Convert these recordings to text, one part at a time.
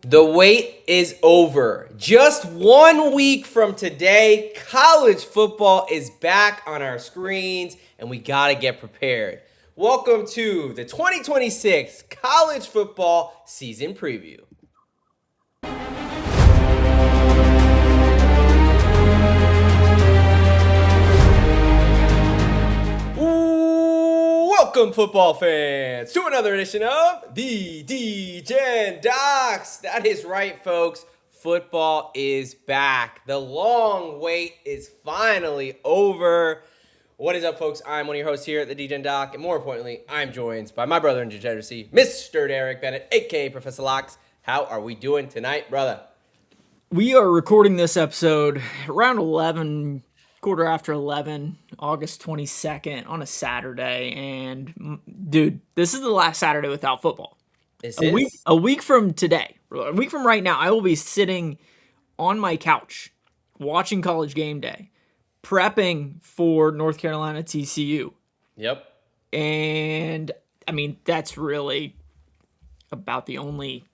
The wait is over. Just 1 week from today, college football is back on our screens, and we got to get prepared. Welcome to the 2026 College Football Season Preview. Welcome, football fans, to another edition of the D-Gen Docs. That is right, folks. Football is back. The long wait is finally over. What is up, folks? I'm one of your hosts here at the D-Gen Doc, and more importantly, I'm joined by my brother in degeneracy, Mr. Derek Bennett, a.k.a. Professor Locks. How are we doing tonight, brother? We are recording this episode around 11, quarter after 11, August 22nd on a Saturday. And, dude, this is the last Saturday without football. A week from today, a week from right now, I will be sitting on my couch watching College Game Day, prepping for North Carolina TCU. Yep. And, I mean, that's really about the only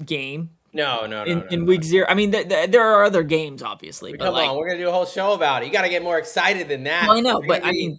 game. No. In week 0. I mean, there are other games, obviously. Come on, we're going to do a whole show about it. You got to get more excited than that. Well, I know, but I mean,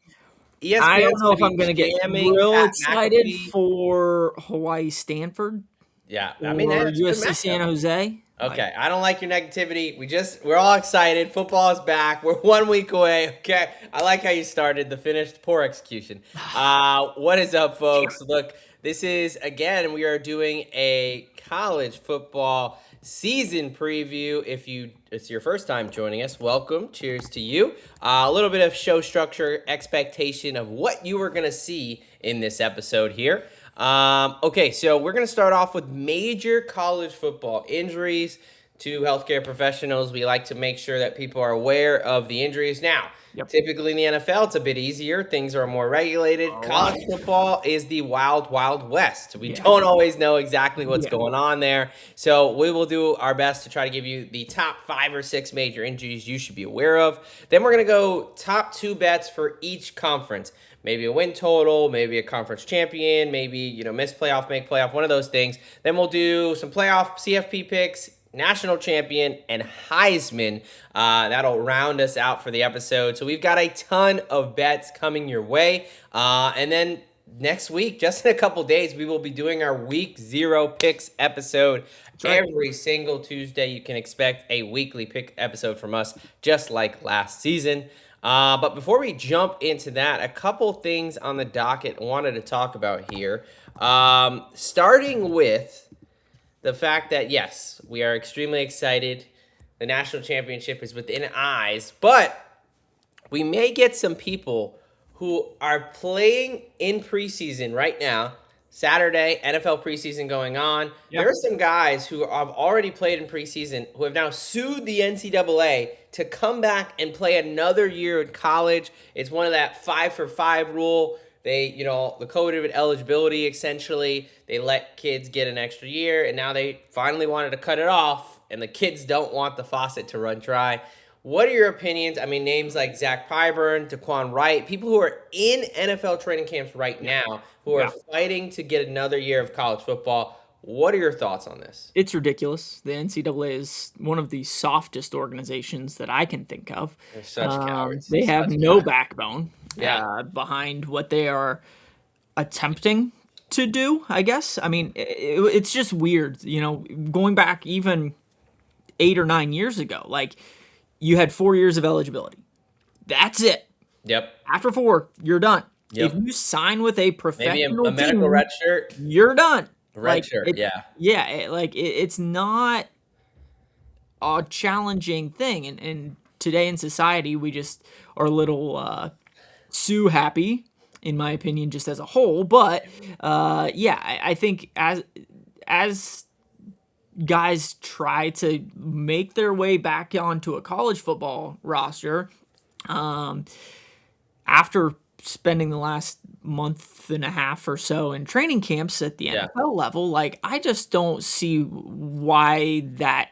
I don't know if I'm going to get real excited for Hawaii Stanford. Yeah, I mean, or USC San Jose. Okay, I don't like your negativity. We're all excited. Football is back. We're 1 week away. Okay, I like how you started. The finished poor execution. What is up, folks? Look, this is, again, we are doing a college football season preview. If it's your first time joining us, welcome. Cheers to you. A little bit of show structure, expectation of what you are going to see in this episode here. Okay, so we're going to start off with major college football injuries to healthcare professionals. We like to make sure that people are aware of the injuries. Now, Typically in the NFL, it's a bit easier. Things are more regulated. College football is the wild, wild west. We don't always know exactly what's going on there. So we will do our best to try to give you the top 5 or 6 major injuries you should be aware of. Then we're going to go top 2 bets for each conference. Maybe a win total, maybe a conference champion, maybe, miss playoff, make playoff, one of those things. Then we'll do some playoff CFP picks, national champion, and Heisman. That'll round us out for the episode. So we've got a ton of bets coming your way. And then next week, just in a couple days, we will be doing our week 0 picks episode. Every single Tuesday, you can expect a weekly pick episode from us, just like last season. But before we jump into that, a couple things on the docket I wanted to talk about here. Starting with the fact that, yes, we are extremely excited. The national championship is within eyes, but we may get some people who are playing in preseason right now. Saturday, NFL preseason going on. There are some guys who have already played in preseason who have now sued the NCAA to come back and play another year in college. It's one of that 5-for-5 rule. They, the code of eligibility, essentially, they let kids get an extra year, and now they finally wanted to cut it off, and the kids don't want the faucet to run dry. What are your opinions? I mean, names like Zach Pyburn, Daquan Wright, people who are in NFL training camps right now who are fighting to get another year of college football. What are your thoughts on this? It's ridiculous. The NCAA is one of the softest organizations that I can think of. They're such cowards. They have no backbone behind what they are attempting to do, I guess. I mean, it's just weird. Going back even 8 or 9 years ago, like, you had 4 years of eligibility. That's it. Yep. After 4, you're done. Yep. If you sign with a professional maybe a medical red shirt, you're done. Red shirt, it's not a challenging thing. And today in society, we just are a little Sue happy, in my opinion, just as a whole. But I think as guys try to make their way back onto a college football roster, after spending the last month and a half or so in training camps at the NFL level, like, I just don't see why that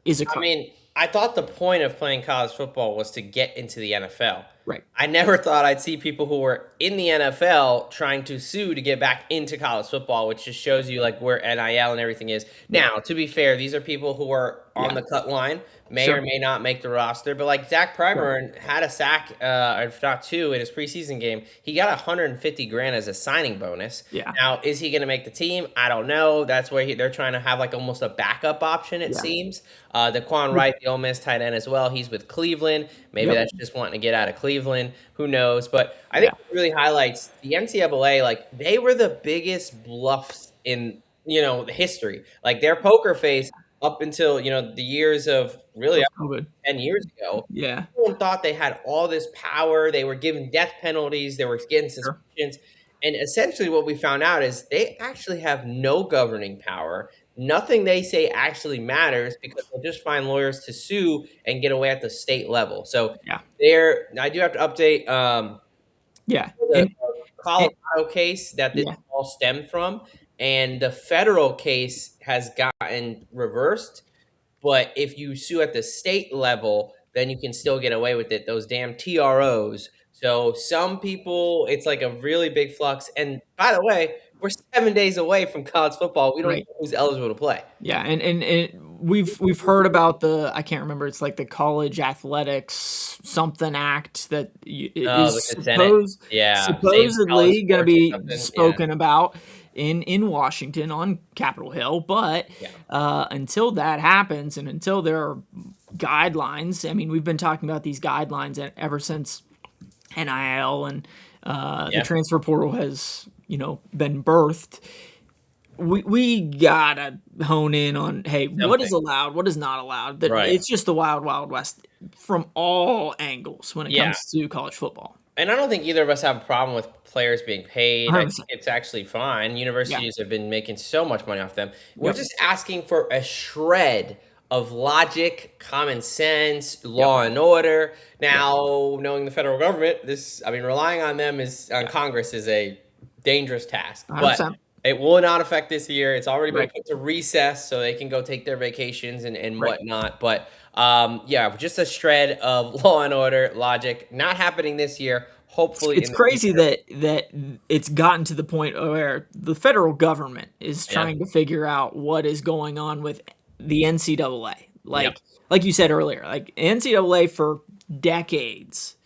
is occurring. I mean, I thought the point of playing college football was to get into the NFL. Right. I never thought I'd see people who were in the NFL trying to sue to get back into college football, which just shows you like where NIL and everything is. Yeah. Now, to be fair, these are people who are on Yeah. the cut line, may or Sure. may not make the roster. But like Zach Sure. Primer had a sack, if not two, in his preseason game. He got 150 grand as a signing bonus. Yeah. Now, is he going to make the team? I don't know. That's where they're trying to have like almost a backup option, it Yeah. seems. Daquan Wright, the Ole Miss tight end as well. He's with Cleveland. Maybe Yep. that's just wanting to get out of Cleveland. Who knows? But I think Yeah. it really highlights the NCAA. Like they were the biggest bluffs in the history. Like their poker face up until the years of really COVID. 10 years ago. Yeah. Everyone thought they had all this power. They were given death penalties. They were getting Sure. suspensions. And essentially what we found out is they actually have no governing power. Nothing they say actually matters because they'll just find lawyers to sue and get away at the state level. So Yeah. I do have to update Yeah. the And Colorado case that this yeah. all stemmed from, and the federal case has gotten reversed. But if you sue at the state level, then you can still get away with it. Those damn TROs. So some people, it's like a really big flux. And by the way, we're 7 days away from college football. We don't Right. know who's eligible to play. Yeah, and we've heard about the, I can't remember, it's like the College Athletics something act that is With the Senate. Yeah. Save college supposedly going to sports or be something. Yeah. spoken about in Washington on Capitol Hill, but Yeah. until that happens and until there are guidelines, I mean, we've been talking about these guidelines ever since NIL and the Yeah. transfer portal has been birthed. We gotta hone in on, hey, what is allowed, what is not allowed. Right. It's just the wild, wild west from all angles when it Yeah. comes to college football. And I don't think either of us have a problem with players being paid. I 100%. think it's actually fine. Universities have been making so much money off them. We're Yep. just asking for a shred of logic, common sense, law and order. Now, knowing the federal government, relying on them on Congress is a dangerous task. But 100%. it will not affect this year. It's already been Right. put to recess so they can go take their vacations and Right. whatnot. But just a shred of law and order, logic, not happening this year. Hopefully, It's in the crazy future. that it's gotten to the point where the federal government is Yeah. trying to figure out what is going on with the NCAA. Like you said earlier, like NCAA for decades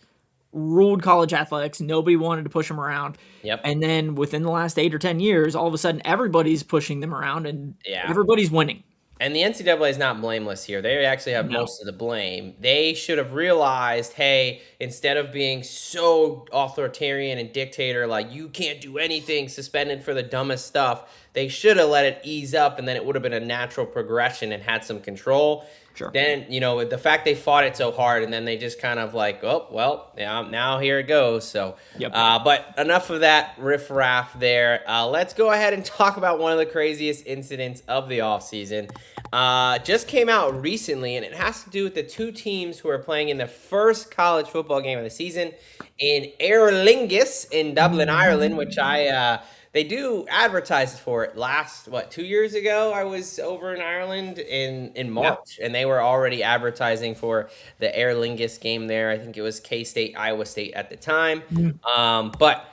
ruled college athletics. Nobody wanted to push them around. Yep. And then within the last 8 or 10 years, all of a sudden everybody's pushing them around and Yeah. everybody's winning. And the NCAA is not blameless here. They actually have No. most of the blame. They should have realized, hey, instead of being so authoritarian and dictator, like you can't do anything, suspended for the dumbest stuff, they should have let it ease up, and then it would have been a natural progression and had some control. Sure. Then, the fact they fought it so hard, and then they just kind of like, oh, well, yeah, now here it goes. So, Yep. but enough of that riffraff there. Let's go ahead and talk about one of the craziest incidents of the offseason. Just came out recently, and it has to do with the two teams who are playing in the first college football game of the season in Aer Lingus in Dublin, Ireland, which they do advertise for it. 2 years ago, I was over in Ireland in March, and they were already advertising for the Aer Lingus game there. I think it was K-State, Iowa State at the time. But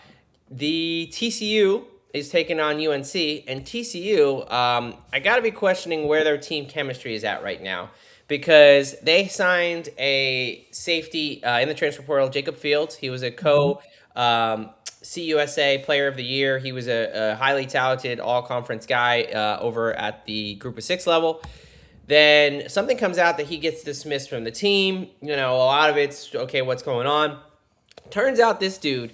the TCU is taking on UNC, and TCU, I got to be questioning where their team chemistry is at right now, because they signed a safety in the transfer portal, Jacob Fields. He was a CUSA Player of the Year. He was a highly talented all-conference guy over at the Group of 6 level. Then something comes out that he gets dismissed from the team. A lot of it's, okay, what's going on? Turns out this dude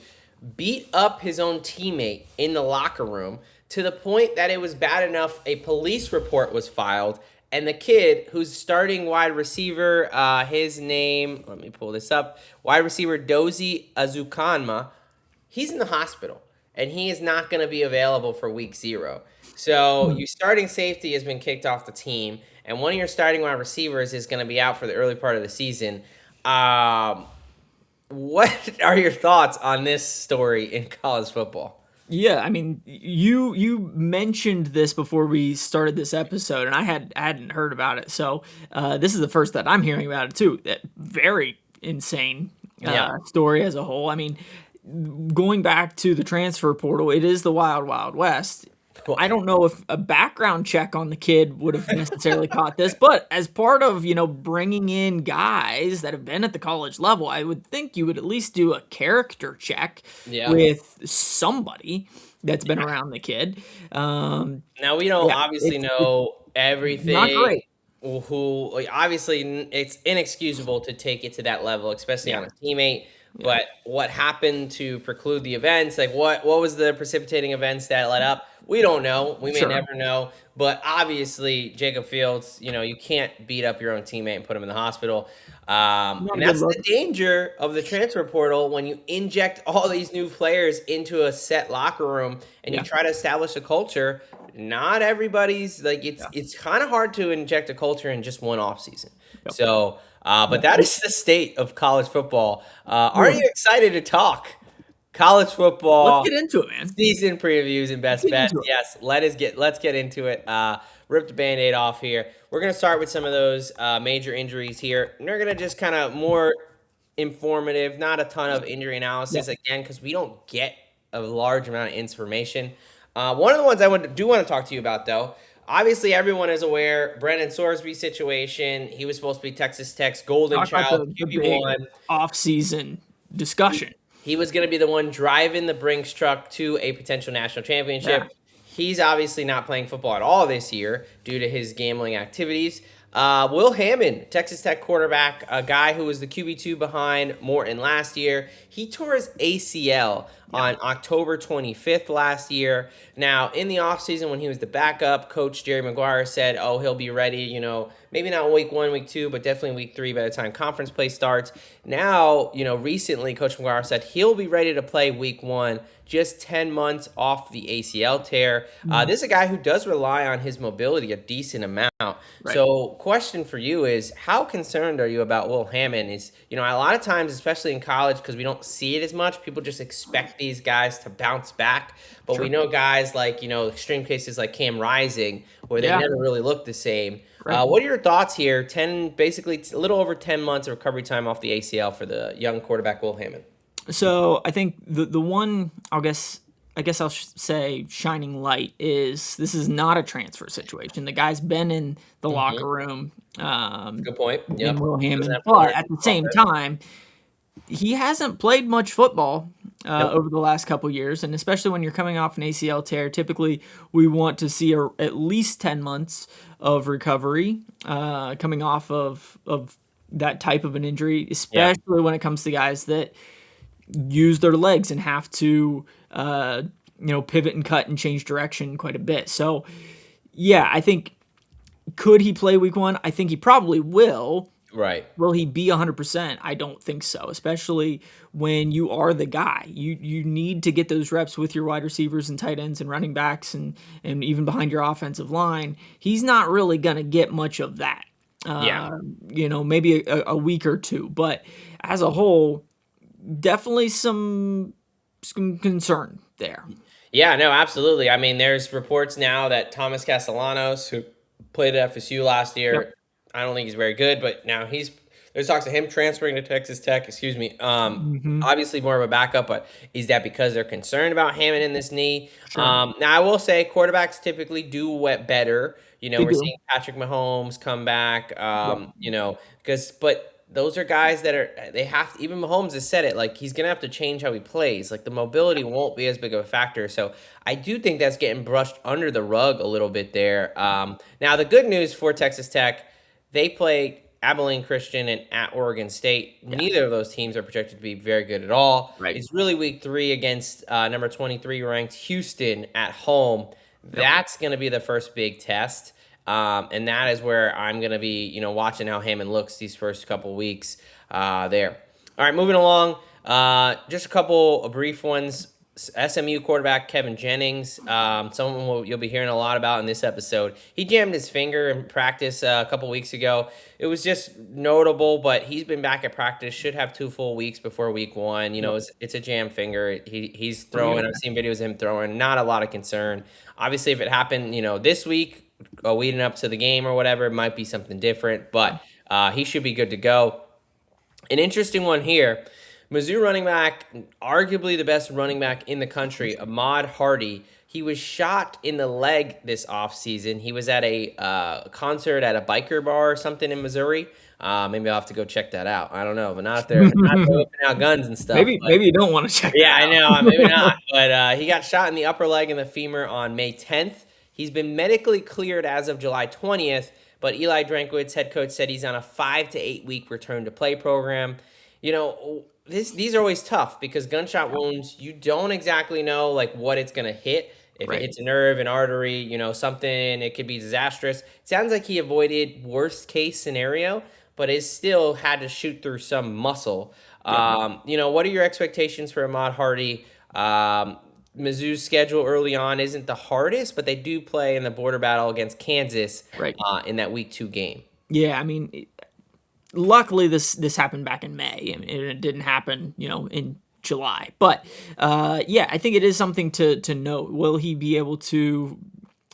beat up his own teammate in the locker room to the point that it was bad enough a police report was filed, and the kid who's starting wide receiver, his name, let me pull this up, wide receiver Dozie Azukanma, he's in the hospital, and he is not going to be available for week 0. So your starting safety has been kicked off the team, and one of your starting wide receivers is going to be out for the early part of the season. What are your thoughts on this story in college football? Yeah, I mean, you mentioned this before we started this episode, and I hadn't heard about it. So this is the first that I'm hearing about it too. That very insane. Yeah. story as a whole. I mean, going back to the transfer portal, it is the wild, wild west. Well, I don't know if a background check on the kid would have necessarily caught this, but as part of, bringing in guys that have been at the college level, I would think you would at least do a character check yeah. with somebody that's been around the kid. Now we don't Yeah, obviously it's know not everything. great. Who like, obviously it's inexcusable to take it to that level, especially Yeah, on a teammate. yeah, But what happened to preclude the events? Like what was the precipitating events that led up? We don't know. We may sure. never know. But obviously, Jacob Fields, you can't beat up your own teammate and put him in the hospital. Not And a good that's look. the danger of the transfer portal when you inject all these new players into a set locker room and you Yeah, try to establish a culture. Not everybody's like yeah, it's kind of hard to inject a culture in just one off season. yep, So, but yep. that is the state of college football. Aren't Well, you excited to talk college let's football get into it, man. season previews and Let's best get bets? into it. Yes, let's get into it. Rip the band-aid off here. We're gonna start with some of those major injuries here. And we're gonna just kind of more informative, not a ton of injury Yeah, analysis again, because we don't get a large amount of information. One of the ones do want to talk to you about, though. Obviously, everyone is aware Brennan Sorsby's situation. He was supposed to be Texas Tech's golden talk about child, the big QB1. off-season discussion. He was going to be the one driving the Brinks truck to a potential national Yeah, championship. He's obviously not playing football at all this year due to his gambling activities. Will Hammond, Texas Tech quarterback, a guy who was the QB2 behind Morton last year, he tore his ACL yeah, on October 25th last year. Now, in the offseason, when he was the backup, Coach Jerry Maguire said, oh, he'll be ready, maybe not week 1, week 2, but definitely week 3 by the time conference play starts. Now, recently, Coach Maguire said he'll be ready to play week 1, just 10 months off the ACL tear. Mhm. This is a guy who does rely on his mobility a decent amount. Right. So, question for you is, how concerned are you about Will Hammond? Is a lot of times, especially in college, because we don't see it as much, people just expect these guys to bounce back. But we Sure. know guys like extreme cases like Cam Rising, where they Yeah. never really look the same. Right. What are your thoughts here? Basically a little over 10 months of recovery time off the ACL for the young quarterback Will Hammond. So I think the one I guess I'll say shining light is this is not a transfer situation. The guy's been in the Hmm. locker room Good point. in Yep. Will Doesn't Hammond, have to learn but at the from same offense. time, he hasn't played much football Nope. over the last couple years, and especially when you're coming off an ACL tear, typically we want to see at least 10 months of recovery coming off of that type of an injury, Yeah. especially when it comes to guys that use their legs and have to pivot and cut and change direction quite a bit. So yeah, I think could he play week 1? I think he probably will. Right. Will he be 100%? I don't think so, especially when you are the guy. You need to get those reps with your wide receivers and tight ends and running backs and even behind your offensive line. He's not really going to get much of that. Yeah. Maybe a week or two, but as a whole, definitely some concern there. Yeah, no, absolutely. I mean, there's reports now that Thomas Castellanos, who played at FSU last Yep. year, I don't think he's very good, but now there's talks of him transferring to Texas Tech. Excuse me. Hmm. Obviously more of a backup, but is that because they're concerned about Hammond in this knee? Sure. Now I will say quarterbacks typically do wet better. They We're do. seeing Patrick Mahomes come back. Yep. But those are guys that they have to, even Mahomes has said it, like he's gonna have to change how he plays. Like the mobility won't be as big of a factor. So I do think that's getting brushed under the rug a little bit there. Now the good news for Texas Tech, they play Abilene Christian and at Oregon State. Yeah. Neither of those teams are projected to be very good at all. Right. It's really week 3 against number 23 ranked Houston at home. Yep. That's going to be the first big test. And that is where I'm going to be, watching how Hammond looks these first couple weeks there. All right, moving along. Just a couple of brief ones. SMU quarterback Kevin Jennings, someone you'll be hearing a lot about in this episode. He jammed his finger in practice a couple weeks ago. It was just notable, but he's been back at practice. Should have 2 full weeks before week 1. Yep. It's a jammed finger. He's throwing. I've seen videos of him throwing. Not a lot of concern. Obviously, if it happened, this week, leading up to the game or whatever, it might be something different. But he should be good to go. An interesting one here. Mizzou running back, arguably the best running back in the country, Ahmad Hardy. He was shot in the leg this offseason. He was at a concert at a biker bar or something in Missouri. Maybe I'll have to go check that out. I don't know, but not if they're whipping out guns and stuff. Maybe you don't want to check Yeah, that I out. know. Maybe not. But he got shot in the upper leg and the femur on May 10th. He's been medically cleared as of July 20th, but Eli Drinkwitz, head coach, said he's on a 5 to 8 week return to play program. You know, these are always tough because gunshot wounds, you don't exactly know like what it's going to hit. If it hits a nerve, an artery, you know, something, it could be disastrous. It sounds like he avoided worst case scenario, but is still had to shoot through some muscle. You know, what are your expectations for Ahmad Hardy? Mizzou's schedule early on isn't the hardest, but they do play in the border battle against Kansas in that week 2 game. Yeah, I mean, luckily this happened back in May, and it didn't happen, you know, in July. But yeah, I think it is something to note. Will he be able to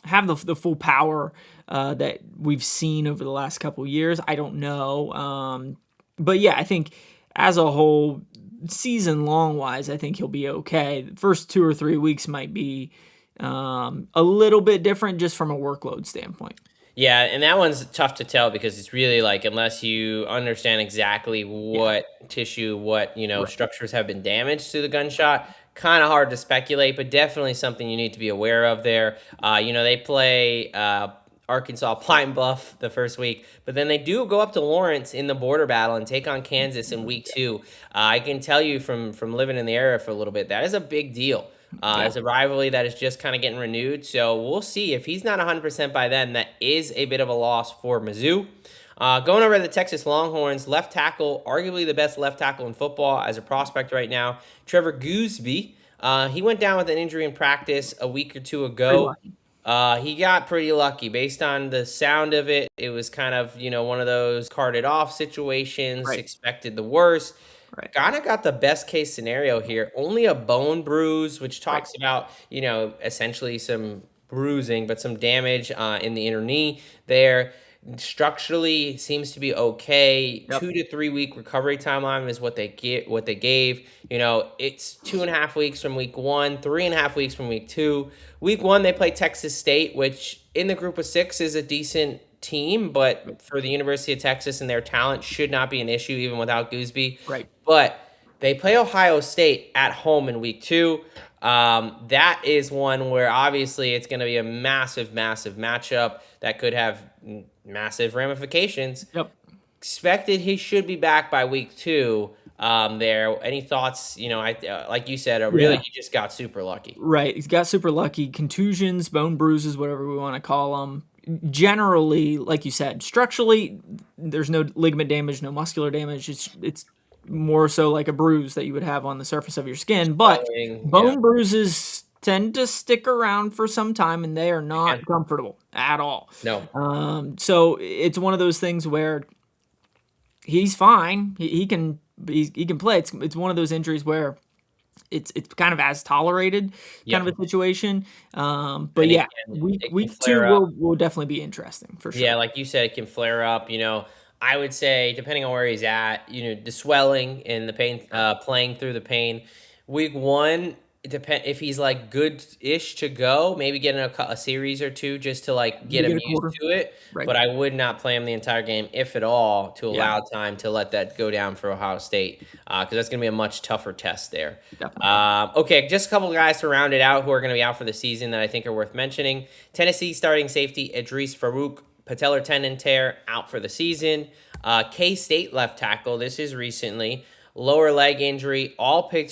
have the full power that we've seen over the last couple years? I don't know. But yeah, I think as a whole, season long wise, I think he'll be okay. The first 2 or 3 weeks might be a little bit different just from a workload standpoint. Yeah, and that one's tough to tell because it's really like unless you understand exactly what tissue, what structures have been damaged to the gunshot, kind of hard to speculate, but definitely something you need to be aware of there. They play Arkansas Pine Bluff the first week, but then they do go up to Lawrence in the border battle and take on Kansas in week 2. I can tell you from living in the area for a little bit, that is a big deal. It's a rivalry that is just kind of getting renewed, so we'll see. If he's not 100% by then, that is a bit of a loss for Mizzou. Going over to the Texas Longhorns, left tackle, arguably the best left tackle in football as a prospect right now, Trevor Goosby. He went down with an injury in practice a week or 2 ago. He got pretty lucky. Based on the sound of it, it was kind of, one of those carted off situations, expected the worst. Kind of got the best case scenario here. Only a bone bruise, which talks about, essentially some bruising, but some damage in the inner knee there. Structurally seems to be okay. 2 to 3 week recovery timeline is what they gave. It's 2.5 weeks from week 1, 3.5 weeks from week 2. Week 1 they play Texas State, which in the group of 6 is a decent team, but for the University of Texas and their talent should not be an issue even without Goosby. But they play Ohio State at home in week 2. That is one where obviously it's going to be a massive, massive matchup that could have massive ramifications. Expected he should be back by week 2. There. Any thoughts? Like you said, really he just got super lucky. He's got super lucky. Contusions, bone bruises, whatever we want to call them. Generally, like you said, structurally, there's no ligament damage, no muscular damage. It's more so like a bruise that you would have on the surface of your skin. But bone bruises tend to stick around for some time, and they are not comfortable at all. No. So it's one of those things where he's fine. He can play. It's one of those injuries where it's kind of as tolerated kind of a situation. But yeah, week 2 will definitely be interesting for sure. Yeah, like you said, it can flare up. I would say depending on where he's at, the swelling and the pain, playing through the pain. Week 1, if he's like good-ish to go, maybe get in a series or 2 just to like get him used to it. But I would not play him the entire game, if at all, to allow time to let that go down for Ohio State, because that's going to be a much tougher test there. Okay, just a couple of guys to round it out who are going to be out for the season that I think are worth mentioning. Tennessee starting safety Edrees Farooq, patellar tendon tear, out for the season. K-State left tackle, this is recently. Lower leg injury, all Big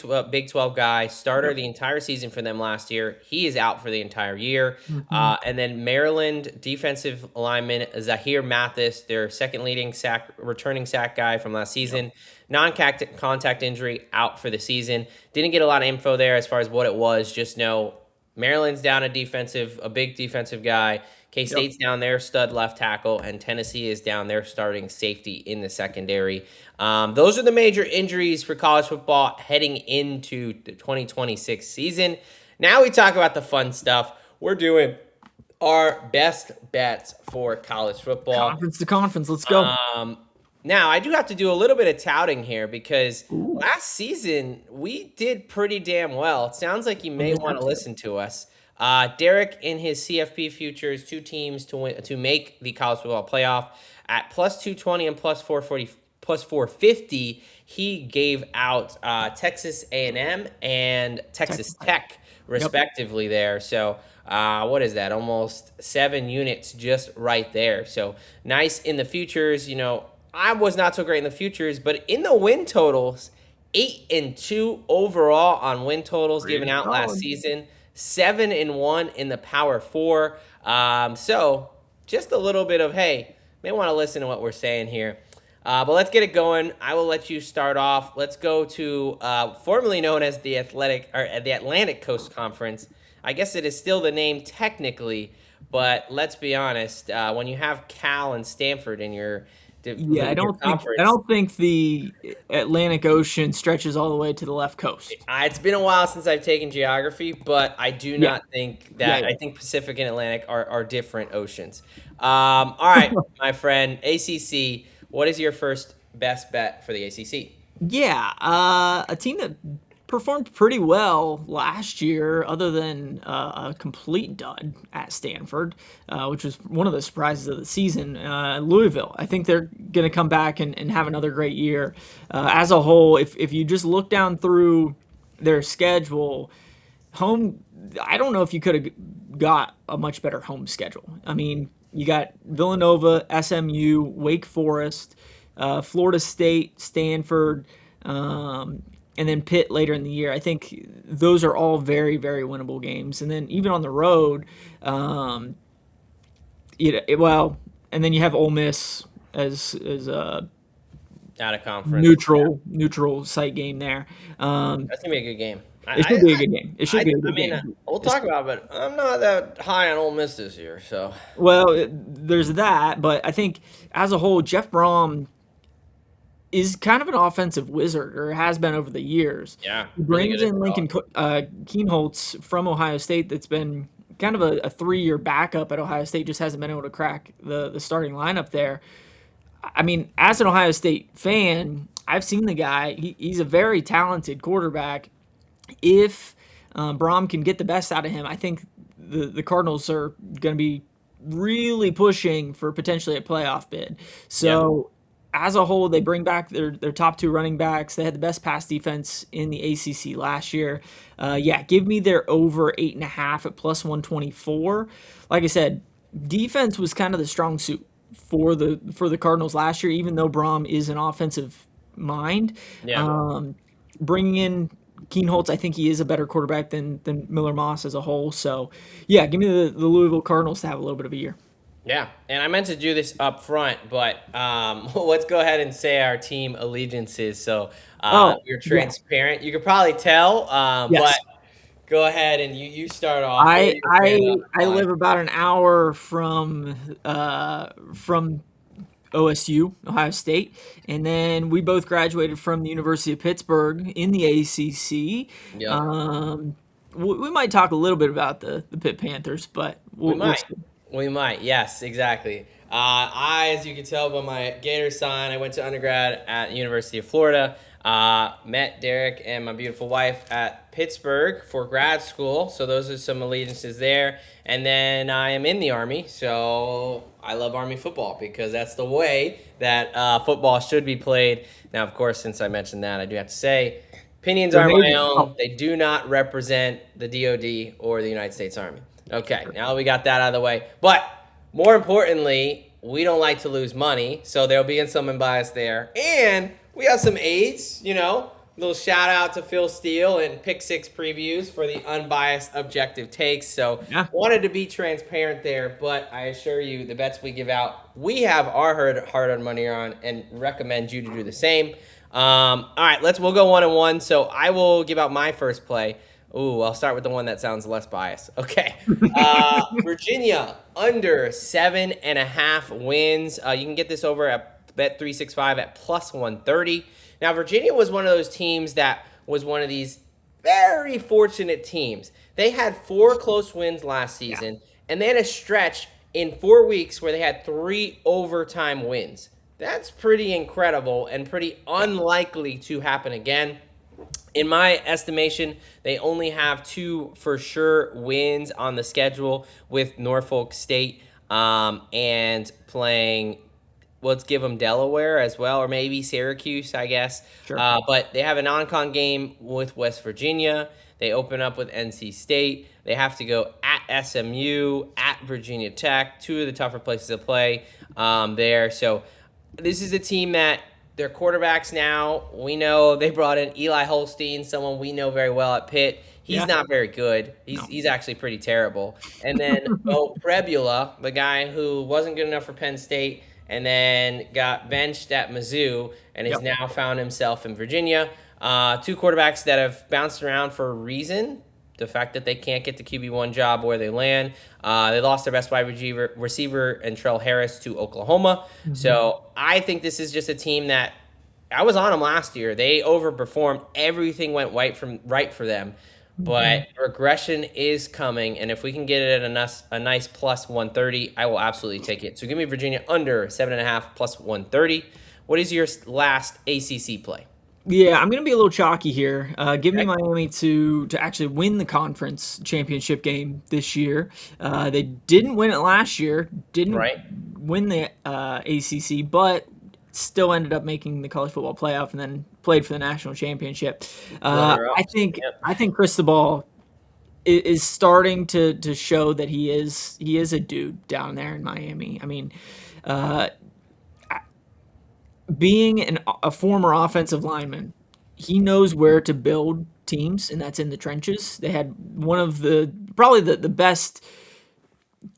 12 guy, starter the entire season for them last year. He is out for the entire year. And then Maryland defensive lineman Zahir Mathis, their second leading returning sack guy from last season. Non-contact injury, out for the season. Didn't get a lot of info there as far as what it was. Just know Maryland's down a big defensive guy. K-State's down their stud left tackle, and Tennessee is down their starting safety in the secondary. Those are the major injuries for college football heading into the 2026 season. Now we talk about the fun stuff. We're doing our best bets for college football. Conference to conference, let's go. Now, I do have to do a little bit of touting here because Ooh, last season we did pretty damn well. It sounds like you on may this want to episode. listen to us. Derek in his CFP futures, two teams to win to make the college football playoff at plus 220 and plus 440 plus 450. He gave out Texas A&M and Texas Texas Tech. Tech Yep. respectively there. So what is that? Almost 7 units just right there. So nice in the futures. I was not so great in the futures, but in the win totals, 8-2 overall on win totals given Pretty out last solid. season, 7-1 in the Power Four. So just a little bit of hey, may want to listen to what we're saying here. But let's get it going. I will let you start off. Let's go to formerly known as the Atlantic Coast Conference. I guess it is still the name technically, but let's be honest. When you have Cal and Stanford in your Yeah, I don't think I conference, don't think the Atlantic Ocean stretches all the way to the left coast. it's been a while since I've taken geography, but I do Yeah, not think yeah, that. I think Pacific and Atlantic are different oceans. All right, my friend, ACC. What is your first best bet for the ACC? yeah. A team that performed pretty well last year, other than a complete dud at Stanford, which was one of the surprises of the season. Louisville. I think they're going to come back and have another great year. As a whole, if you just look down through their schedule, home, I don't know if you could have got a much better home schedule. I mean, you got Villanova, SMU, Wake Forest, Florida State, Stanford, and then Pitt later in the year. I think those are all very, very winnable games. And then even on the road, um, well, and then you have Ole Miss as a Out of conference. Yeah, neutral site game there. that's gonna be a good game. It should be a good game. It should be a I good mean, game. we'll talk about it, but I'm not that high on Ole Miss this year. So Well, there's that, but I think as a whole, Jeff Brom is kind of an offensive wizard, or has been over the years. yeah, He really good brings at in Lincoln development. Kienholz from Ohio State, that's been kind of a 3-year backup at Ohio State, just hasn't been able to crack the starting lineup there. I mean, as an Ohio State fan, I've seen the guy. He's a very talented quarterback. If Brom can get the best out of him, I think the Cardinals are going to be really pushing for potentially a playoff bid. Yeah, So as a whole, they bring back their top two running backs. They had the best pass defense in the ACC last year. Yeah, give me their over 8.5 at plus 124. Like I said, defense was kind of the strong suit for the Cardinals last year, even though Brom is an offensive mind. yeah. Um, Bringing in Keenholz, I think he is a better quarterback than Miller Moss as a whole. So, yeah, give me the Louisville Cardinals to have a little bit of a year. Yeah, and I meant to do this up front, but let's go ahead and say our team allegiances. So Oh, we're yeah, transparent. You could probably tell, but yes. go ahead and you start off. Who are I you a fan I of? I Why? live about an hour from OSU, Ohio State, and then we both graduated from the University of Pittsburgh in the ACC. Yep, Um, we might talk a little bit about the Pitt Panthers, but we we'll might. see. We might. Yes, exactly. As you can tell by my Gator sign, I went to undergrad at University of Florida. Met Derek and my beautiful wife at Pittsburgh for grad school. So those are some allegiances there. And then I am in the Army, so I love Army football because that's the way that football should be played. Now, of course, since I mentioned that, I do have to say opinions Go are my Navy. own. Oh, They do not represent the DoD or the United States Army. Okay, now that we got that out of the way. But more importantly, we don't like to lose money, so there'll be some unbiased there. And we have some aids, little shout out to Phil Steele and Pick Six previews for the unbiased objective takes. So yeah. wanted to be transparent there, but I assure you the bets we give out, we have our hard-earned money on and recommend you to do the same. All right, we'll go 1-1. So I will give out my first play. Ooh, I'll start with the one that sounds less biased. Okay. Virginia under 7.5 wins. You can get this over at Bet365 at plus 130. Now, Virginia was one of those teams that was one of these very fortunate teams. They had 4 close wins last Yeah. season, and they had a stretch in 4 weeks where they had 3 overtime wins. That's pretty incredible and pretty unlikely to happen again. In my estimation, they only have 2 for sure wins on the schedule with Norfolk State and playing. Let's give them Delaware as well, or maybe Syracuse, I guess. Sure. But they have a non-con game with West Virginia. They open up with NC State. They have to go at SMU, at Virginia Tech, 2 of the tougher places to play there. So this is a team that their quarterbacks now, we know they brought in Eli Holstein, someone we know very well at Pitt. He's not very good. He's actually pretty terrible. And then Prebula, the guy who wasn't good enough for Penn State and then got benched at Mizzou and has now found himself in Virginia. 2 quarterbacks that have bounced around for a reason. The fact that they can't get the QB1 job where they land. They lost their best wide receiver and Trell Harris to Oklahoma. Mm-hmm. So I think this is just a team that I was on them last year. They overperformed. Everything went right for them. But regression is coming, and if we can get it at a nice plus 130, I will absolutely take it. So give me Virginia under 7.5 plus 130. What is your last ACC play? Yeah, I'm going to be a little chalky here. Give me Miami to actually win the conference championship game this year. They didn't win it last year, didn't win the ACC, but still ended up making the college football playoff and then played for the national championship. I think Cristobal is starting to show that he is a dude down there in Miami. I mean, being a former offensive lineman, he knows where to build teams, and that's in the trenches. They had one of probably the best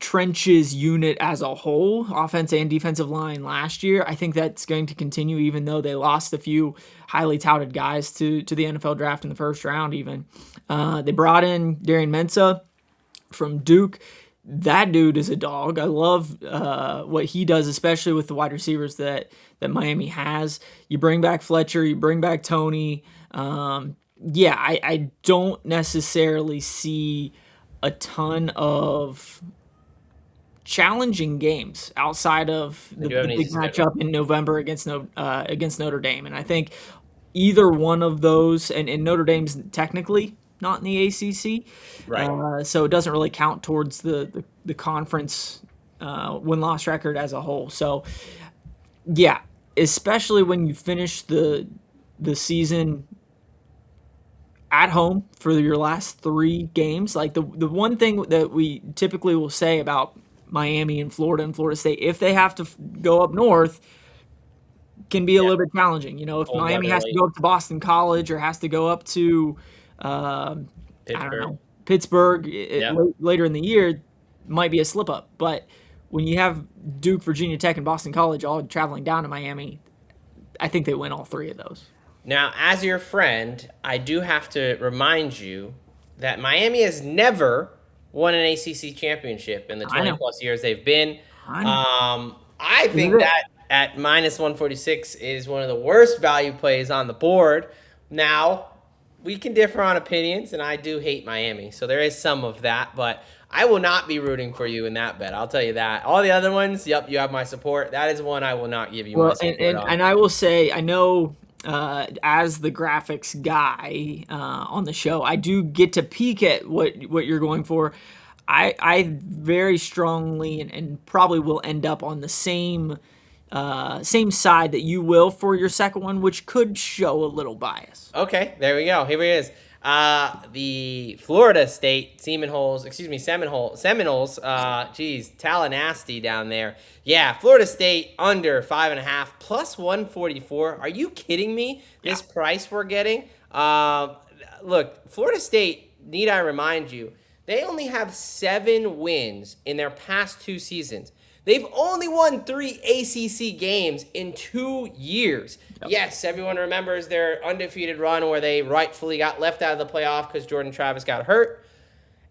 trenches unit as a whole, offense and defensive line last year. I think that's going to continue, even though they lost a few highly touted guys to the NFL draft in the first round even. They brought in Darian Mensah from Duke. That dude is a dog. I love what he does, especially with the wide receivers that Miami has. You bring back Fletcher, you bring back Tony. I don't necessarily see a ton of challenging games outside of the big matchup in November against Notre Dame. And I think either one of those, and Notre Dame's technically not in the ACC, right? So it doesn't really count towards the conference win-loss record as a whole. So, yeah, especially when you finish the season at home for your last 3 games. Like the one thing that we typically will say about Miami and Florida State, if they have to go up north, can be a little bit challenging. You know, if Miami has to go up to Boston College or has to go up to Pittsburgh later in the year, might be a slip up. But when you have Duke, Virginia Tech, and Boston College all traveling down to Miami, I think they win all 3 of those. Now, as your friend, I do have to remind you that Miami has never won an ACC championship in the 20-plus years they've been. I think that at minus 146 is one of the worst value plays on the board. Now, we can differ on opinions, and I do hate Miami, so there is some of that, but I will not be rooting for you in that bet. I'll tell you that. All the other ones, yep, you have my support. That is one I will not give you my support on. And I will say, I know as the graphics guy on the show, I do get to peek at what you're going for. I very strongly and probably will end up on the same side that you will for your second one, which could show a little bias. Okay, there we go. Here he is. The Florida State Seminoles, Tallahassee down there. Yeah, Florida State under 5.5 plus 144. Are you kidding me? This price we're getting? Look, Florida State, need I remind you, they only have 7 wins in their past 2 seasons. They've only won 3 ACC games in 2 years. Yep. Yes, everyone remembers their undefeated run where they rightfully got left out of the playoff because Jordan Travis got hurt.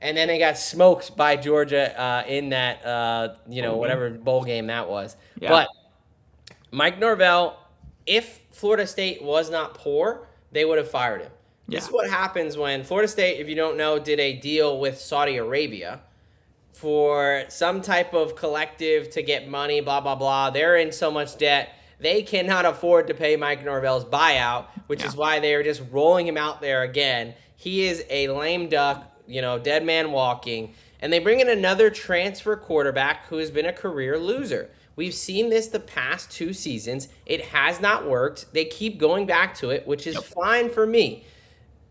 And then they got smoked by Georgia in that, whatever bowl game that was. Yeah. But Mike Norvell, if Florida State was not poor, they would have fired him. Yeah. This is what happens when Florida State, if you don't know, did a deal with Saudi Arabia for some type of collective to get money, blah, blah, blah. They're in so much debt They cannot afford to pay Mike Norvell's buyout, which is why they are just rolling him out there again. He is a lame duck, dead man walking. And they bring in another transfer quarterback who has been a career loser. We've seen this the past 2 seasons. It has not worked. They keep going back to it, which is fine for me.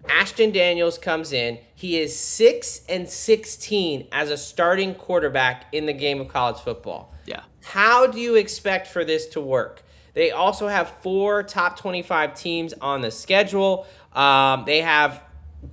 Ashton Daniels comes in. He is 6-16 as a starting quarterback in the game of college football. Yeah. How do you expect for this to work? They also have 4 top 25 teams on the schedule. They have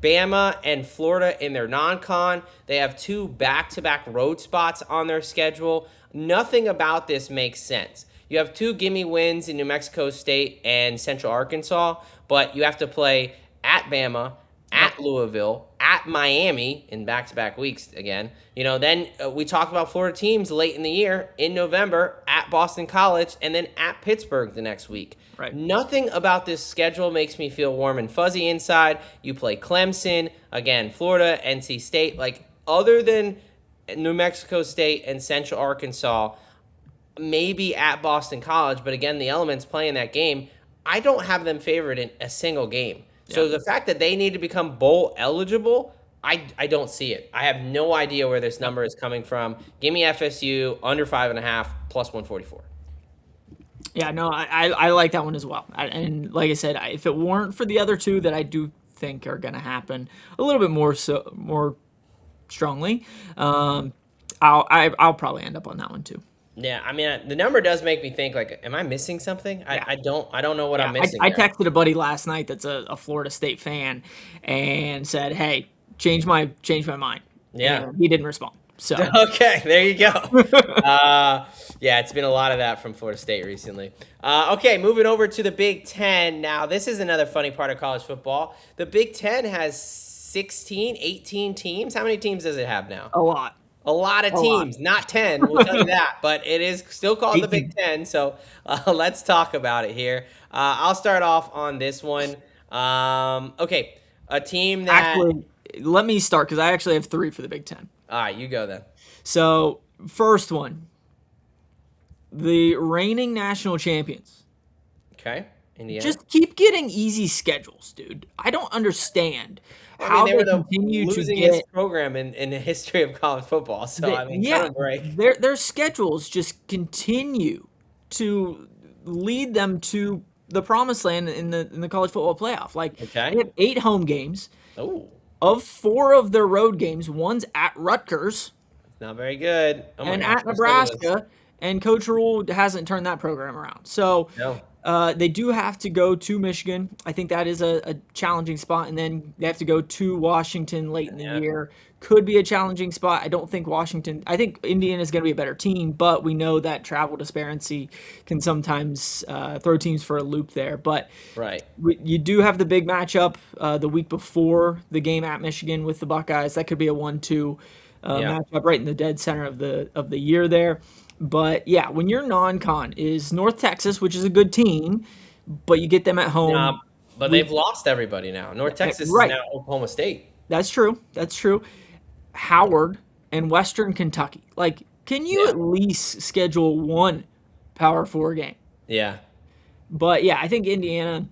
Bama and Florida in their non-con. They have 2 back-to-back road spots on their schedule. Nothing about this makes sense. You have 2 gimme wins in New Mexico State and Central Arkansas, but you have to play at Bama, at Louisville, at Miami in back-to-back weeks again. Then we talked about Florida teams late in the year, in November, at Boston College, and then at Pittsburgh the next week. Right. Nothing about this schedule makes me feel warm and fuzzy inside. You play Clemson, again, Florida, NC State. Other than New Mexico State and Central Arkansas, maybe at Boston College, but again, the elements playing that game, I don't have them favored in a single game. So the fact that they need to become bowl eligible, I don't see it. I have no idea where this number is coming from. Give me FSU under 5.5 plus 144. Yeah, no, I like that one as well. And like I said, if it weren't for the other 2 that I do think are going to happen a little bit more strongly, I'll probably end up on that one too. Yeah, I mean, the number does make me think, am I missing something? I don't know what I'm missing. I texted a buddy last night that's a Florida State fan and said, "Hey, change my mind." Yeah, and he didn't respond. So okay, there you go. Yeah, it's been a lot of that from Florida State recently. Okay, moving over to the Big Ten. Now, this is another funny part of college football. The Big Ten has 16, 18 teams. How many teams does it have now? A lot. A lot of teams, not 10, we'll tell you that, but it is still called the Big Ten, so let's talk about it here. I'll start off on this one. Okay, a team that... Actually, let me start, because I actually have 3 for the Big Ten. All right, you go then. So, first one, the reigning national champions. Okay, Indiana. Just keep getting easy schedules, dude. I don't understand how they were they continue to losingest program in the history of college football. So kind of break. Their schedules just continue to lead them to the promised land in the college football playoff. They have 8 home games. Oh. Of 4 of their road games, one's at Rutgers. Not very good. And at Nebraska. And Coach Rule hasn't turned that program around. So they do have to go to Michigan. I think that is a challenging spot. And then they have to go to Washington late in the year. Could be a challenging spot. I don't think Washington – I think Indiana is going to be a better team, but we know that travel disparity can sometimes throw teams for a loop there. But you do have the big matchup the week before the game at Michigan with the Buckeyes. That could be a 1-2 matchup right in the dead center of the year there. But, yeah, when your non-con is North Texas, which is a good team, but you get them at home. But they've lost everybody now. North Texas is now Oklahoma State. That's true. Howard and Western Kentucky. Can you at least schedule one Power 4 game? Yeah. But, yeah, I think Indiana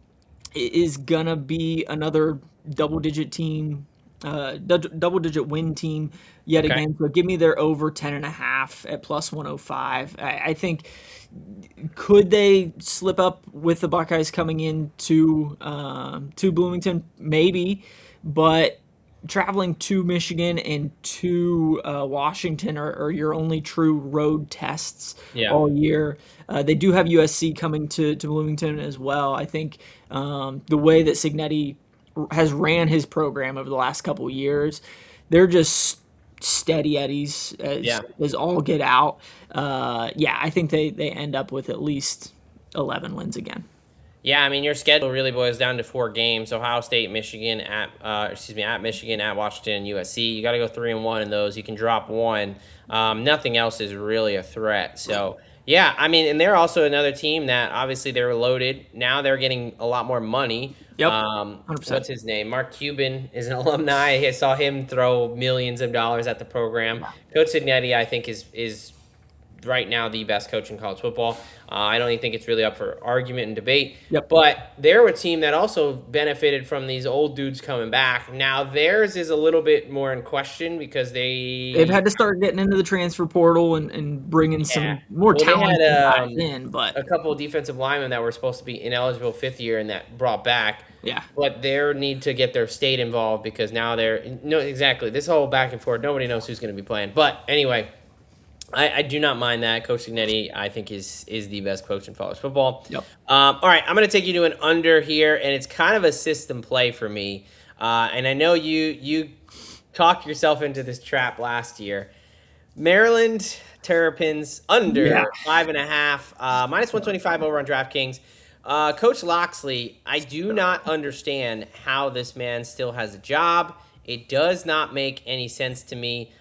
is going to be another double-digit team, double-digit win team yet again. So give me their over 10.5 at plus 105. I think could they slip up with the Buckeyes coming into to Bloomington? Maybe, but traveling to Michigan and to Washington are your only true road tests all year. They do have USC coming to Bloomington as well. I think the way that Cignetti has ran his program over the last couple of years, they're just steady eddies as all get out. I think they end up with at least 11 wins again. Yeah, I mean, your schedule really boils down to 4 games: Ohio State, Michigan, at Michigan, at Washington, and USC. You got to go 3-1 in those. You can drop 1. Nothing else is really a threat. So, yeah, I mean, and they're also another team that obviously they're loaded. Now they're getting a lot more money. Yep. 100%. What's his name? Mark Cuban is an alumni. I saw him throw millions of dollars at the program. Coach Cignetti, I think, is right now the best coach in college football. I don't even think it's really up for argument and debate. Yep. But they're a team that also benefited from these old dudes coming back. Now theirs is a little bit more in question because They've had to start getting into the transfer portal and bringing some more Well, they talented had guys in. But a couple of defensive linemen that were supposed to be ineligible fifth year and that brought back. yeah, But they need to get their state involved because now exactly this whole back and forth. Nobody knows who's going to be playing. But anyway, I do not mind that. Coach Signetti, I think, is the best coach in college football. Yep. All right, I'm going to take you to an under here, and it's kind of a system play for me. And I know you talked yourself into this trap last year. Maryland Terrapins under 5.5, minus 125 over on DraftKings. Coach Loxley, I do not understand how this man still has a job. It does not make any sense to me.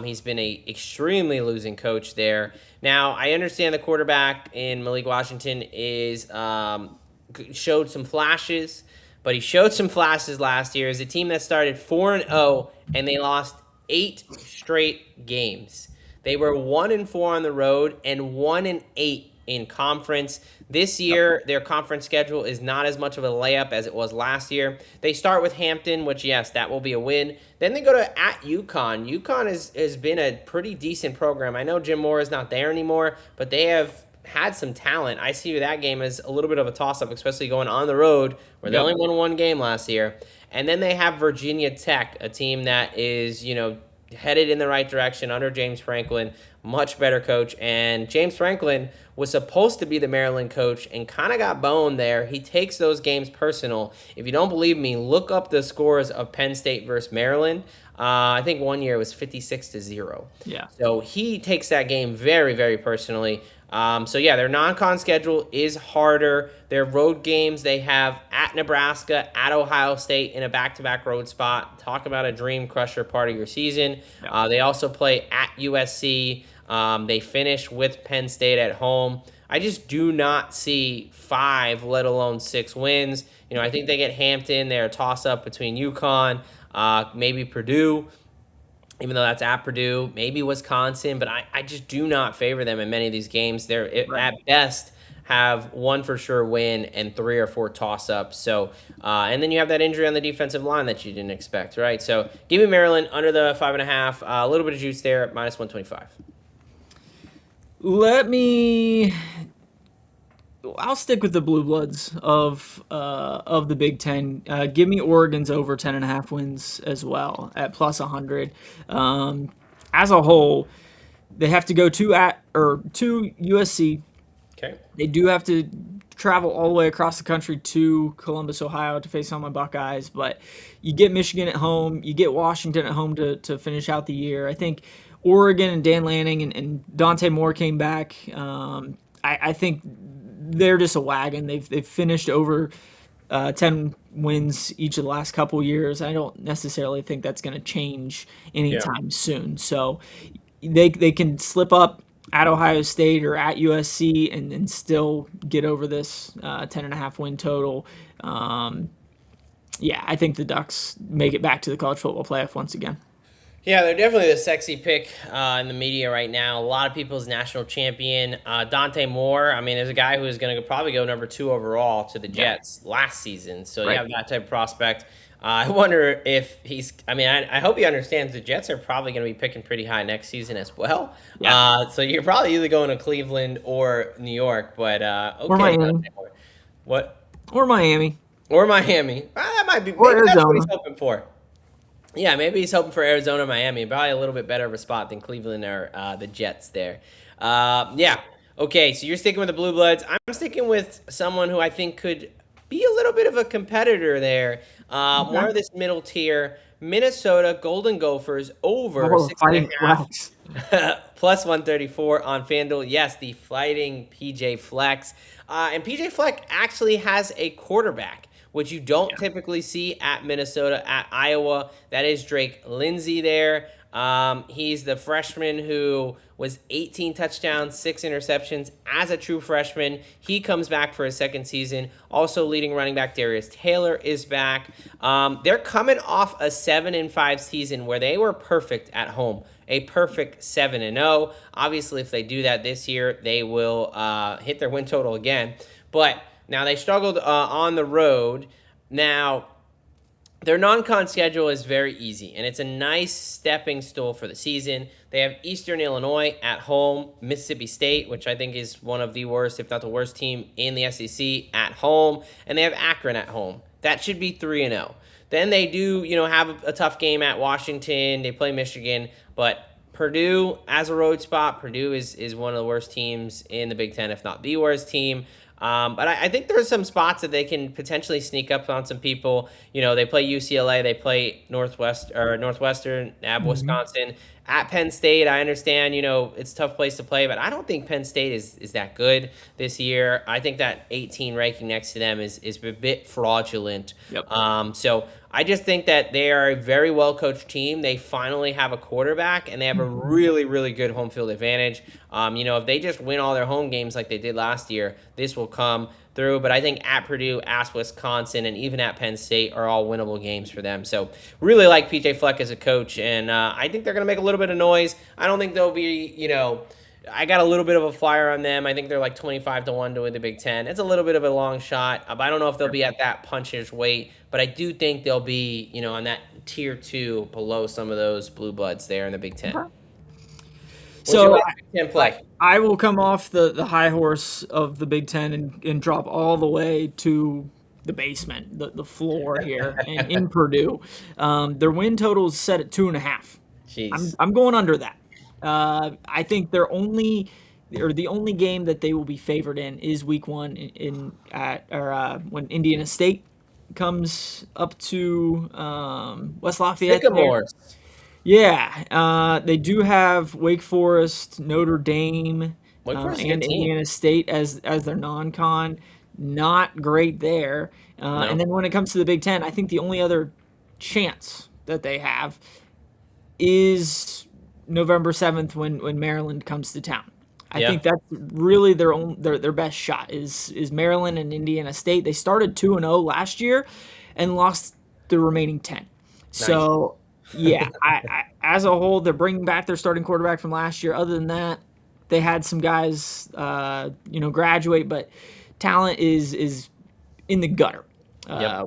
He's been a extremely losing coach there. Now, I understand the quarterback in Malik Washington showed some flashes, but he showed some flashes last year as a team that started 4-0 and they lost 8 straight games. They were 1-4 on the road and 1-8 in conference. This year, their conference schedule is not as much of a layup as it was last year. They start with Hampton, which, yes, that will be a win. Then they go to at UConn. UConn has been a pretty decent program. I know Jim Moore is not there anymore, but they have had some talent. I see that game as a little bit of a toss-up, especially going on the road where they only won one game last year. And then they have Virginia Tech, a team that is, headed in the right direction under James Franklin, much better coach. And James Franklin was supposed to be the Maryland coach and kind of got boned there. He takes those games personal. If you don't believe me, look up the scores of Penn State versus Maryland. I think one year it was 56-0. Yeah. So he takes that game very, very personally. Their non-con schedule is harder. Their road games, they have at Nebraska, at Ohio State in a back-to-back road spot. Talk about a dream crusher part of your season. Yeah. They also play at USC. They finish with Penn State at home. I just do not see 5, let alone 6 wins. I think they get Hampton. They're a toss-up between UConn, maybe Purdue, even though that's at Purdue, maybe Wisconsin, but I just do not favor them in many of these games. They're at best have 1 for sure win and 3 or 4 toss-ups. So, and then you have that injury on the defensive line that you didn't expect, right? So give me Maryland under the 5.5, a little bit of juice there at minus 125. I'll stick with the Blue Bloods of the Big Ten. Give me Oregon's over 10.5 wins as well at plus 100. As a whole, they have to go to USC. Okay. They do have to travel all the way across the country to Columbus, Ohio to face on my Buckeyes, but you get Michigan at home, you get Washington at home to finish out the year. I think Oregon and Dan Lanning and Dante Moore came back. I think they're just a wagon. They've finished over 10 wins each of the last couple years. I don't necessarily think that's going to change anytime soon. So they can slip up at Ohio State or at USC and still get over this 10.5 win total. I think the Ducks make it back to the college football playoff once again. Yeah, they're definitely the sexy pick in the media right now. A lot of people's national champion. Dante Moore, there's a guy who is going to probably go number 2 overall to the Jets last season. So you have that type of prospect. I wonder if I hope he understands the Jets are probably going to be picking pretty high next season as well. Yeah. So you're probably either going to Cleveland or New York. But, okay. Or Miami. What? Or Miami. That might be. Or Arizona. That's what he's hoping for. Yeah, maybe he's hoping for Arizona, Miami. Probably a little bit better of a spot than Cleveland or the Jets there. Okay, so you're sticking with the Blue Bloods. I'm sticking with someone who I think could be a little bit of a competitor there. More of this middle tier. Minnesota Golden Gophers over 6.5. Plus 134 on FanDuel. Yes, the fighting PJ Flex. And PJ Fleck actually has a quarterback, which you don't typically see at Minnesota, at Iowa. That is Drake Lindsey there. He's the freshman who was 18 touchdowns, 6 interceptions as a true freshman. He comes back for his second season. Also leading running back Darius Taylor is back. They're coming off a 7-5 season where they were perfect at home. a perfect 7-0. Obviously, if they do that this year, they will hit their win total again. But now they struggled on the road. Now, their non-con schedule is very easy, and it's a nice stepping stool for the season. They have Eastern Illinois at home, Mississippi State, which I think is one of the worst, if not the worst team in the SEC, at home, and they have Akron at home. That should be 3-0. Then they do, have a tough game at Washington. They play Michigan, but Purdue as a road spot. Purdue is one of the worst teams in the Big Ten, if not the worst team. But I think there's some spots that they can potentially sneak up on some people. They play UCLA, they play Northwestern, Wisconsin. At Penn State, I understand, it's a tough place to play, but I don't think Penn State is that good this year. I think that 18 ranking next to them is a bit fraudulent. Yep. So I just think that they are a very well-coached team. They finally have a quarterback, and they have a really, really good home field advantage. If they just win all their home games like they did last year, this will come through. But I think at Purdue, at Wisconsin, and even at Penn State are all winnable games for them. So really like PJ Fleck as a coach, and I think they're going to make a little bit of noise. I don't think they'll be, I got a little bit of a flyer on them. I think they're like 25-1 to win the Big Ten. It's a little bit of a long shot. I don't know if they'll be at that puncher's weight, but I do think they'll be, on that tier 2 below some of those blue bloods there in the Big Ten. So Big Ten play? I will come off the high horse of the Big Ten and drop all the way to the basement, the floor here in Purdue. Their win total is set at 2.5. Jeez. I'm going under that. I think the only game that they will be favored in is week 1 when Indiana State comes up to West Lafayette. Sycamores. Yeah, they do have Wake Forest, Notre Dame, and Indiana State as their non-con. Not great there. No. And then when it comes to the Big Ten, I think the only other chance that they have is November 7th when Maryland comes to town. I think that's really their best shot is Maryland and Indiana State. They started 2-0 last year and lost the remaining 10. Nice. So yeah, I as a whole, they're bringing back their starting quarterback from last year. Other than that, they had some guys, graduate, but talent is in the gutter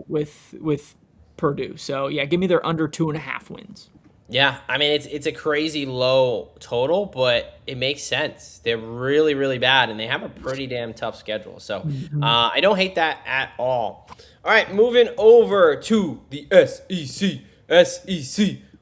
with Purdue. So yeah, give me their under 2.5 wins. Yeah, I mean it's a crazy low total, but it makes sense. They're really, really bad, and they have a pretty damn tough schedule. So I don't hate that at all. All right, moving over to the SEC,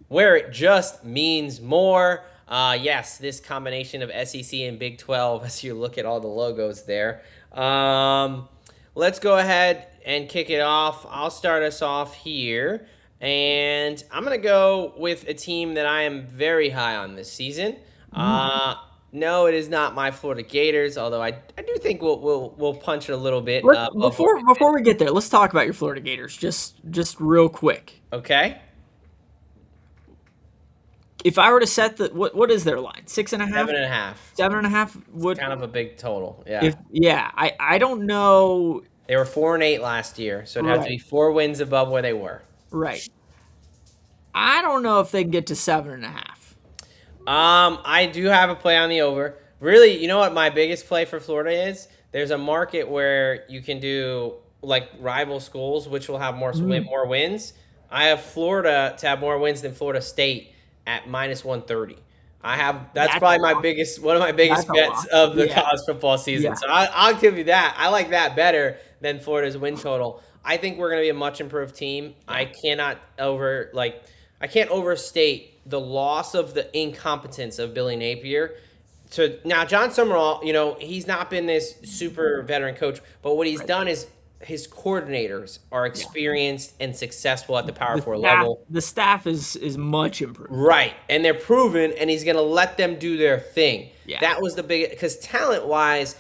where it just means more. Yes, this combination of SEC and Big 12, as you look at all the logos there. Let's go ahead and kick it off. I'll start us off here. And I'm going to go with a team that I am very high on this season. No, it is not my Florida Gators, although I do think we'll punch it a little bit. Before we get there, let's talk about your Florida Gators just real quick. Okay. If I were to set what is their line? 6.5? 7.5. 7.5 would kind of a big total. Yeah. I don't know. They were 4-8 last year, so it'd have to be 4 wins above where they were. Right. I don't know if they can get to 7.5. I do have a play on the over. Really, you know what my biggest play for Florida is? There's a market where you can do like rival schools, which will have more wins. I have Florida to have more wins than Florida State at -130. That's probably one of my biggest bets of the college football season. Yeah. So I'll give you that. I like that better than Florida's win total. I think we're going to be a much improved team. I can't overstate the loss of the incompetence of Billy Napier. Now, John Summerall, he's not been this super veteran coach, but what he's done is his coordinators are experienced and successful at the Power 4 level. The staff is much improved. Right, and they're proven, and he's going to let them do their thing. Yeah. That was the big – because talent-wise,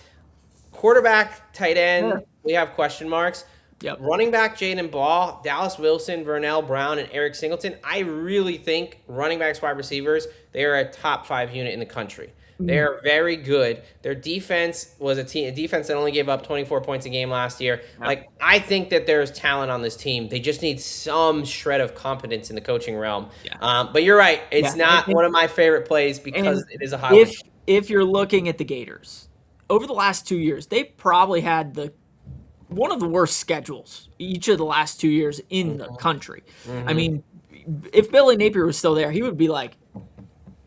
quarterback, tight end, we have question marks. Yep. Running back Jaden Ball, Dallas Wilson, Vernell Brown, and Eric Singleton, I really think running backs, wide receivers, they are a top 5 unit in the country. They are very good. Their defense was a defense that only gave up 24 points a game last year. Yeah. Like, I think that there's talent on this team. They just need some shred of competence in the coaching realm. Yeah. But you're right. It's Yeah, not one of my favorite plays because and it is a highway. if you're looking at the Gators over the last 2 years, they've probably had one of the worst schedules each of the last 2 years in the country. I mean, if Billy Napier was still there, he would be like,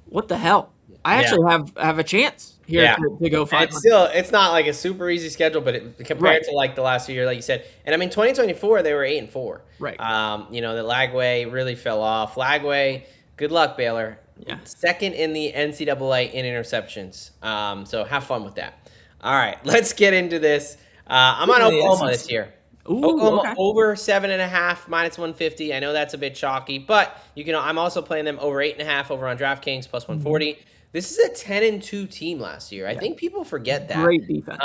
"What the hell? I actually have a chance here to go 500." It's not like a super easy schedule, but compared to like the last 2 years, like you said, and I mean 2024 they were 8-4. Right. The Lagway really fell off. Lagway, good luck, Baylor. Yeah. Second in the NCAA in interceptions. So have fun with that. All right, let's get into this. I'm on Oklahoma this year. Ooh, Oklahoma over 7.5 minus 150. I know that's a bit chalky, but I'm also playing them over 8.5 over on DraftKings plus 140. This is a 10-2 team last year. I think people forget that. Great defense.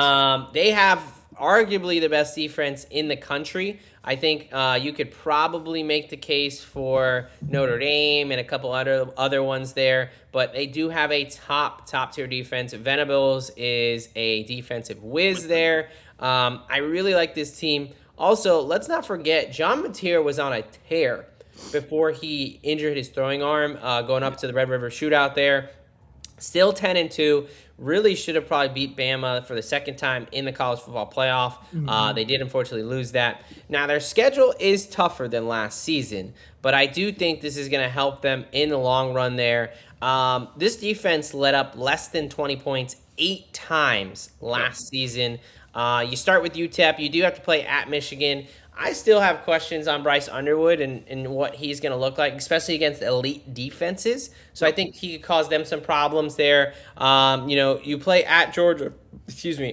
They have arguably the best defense in the country. I think you could probably make the case for Notre Dame and a couple other ones there, but they do have a top tier defense. Venables is a defensive whiz there. I really like this team. Also, let's not forget, John Mateer was on a tear before he injured his throwing arm going up to the Red River Shootout there. Still 10-2. Really should have probably beat Bama for the second time in the college football playoff. They did unfortunately lose that. Now, their schedule is tougher than last season, but I do think this is going to help them in the long run there. This defense let up less than 20 points 8 times last season. You start with UTEP. You do have to play at Michigan. I still have questions on Bryce Underwood and what he's going to look like, especially against elite defenses. So I think he could cause them some problems there. You play at Georgia,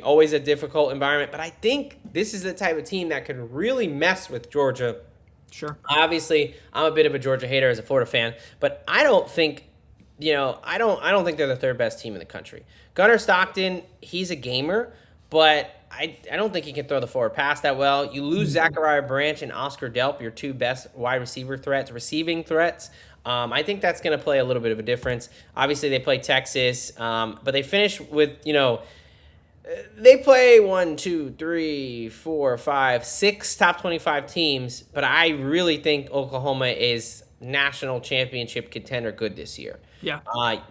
always a difficult environment. But I think this is the type of team that could really mess with Georgia. Sure. Obviously, I'm a bit of a Georgia hater as a Florida fan, but I don't think I don't think they're the third best team in the country. Gunnar Stockton, he's a gamer, but I don't think he can throw the forward pass that well. You lose Zachariah Branch and Oscar Delp, your two best wide receiving threats. I think that's going to play a little bit of a difference. Obviously, they play Texas, but they finish with, they play 1, 2, 3, 4, 5, 6 top 25 teams, but I really think Oklahoma is national championship contender good this year. Yeah.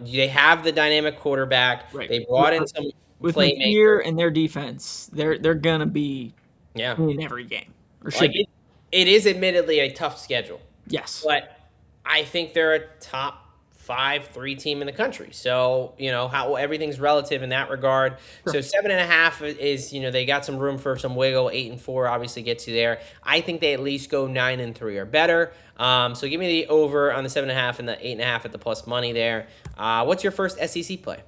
They have the dynamic quarterback. Right. They brought in some with playmakers. and their defense, they're gonna be in every game. Or should be. It is admittedly a tough schedule. Yes. But I think they're a top 5-3 team in the country. So, how everything's relative in that regard. Sure. So 7.5 is, they got some room for some wiggle. 8-4 obviously gets you there. I think they at least go 9-3 or better. So give me the over on the 7.5 and the 8.5 at the plus money there. What's your first SEC play?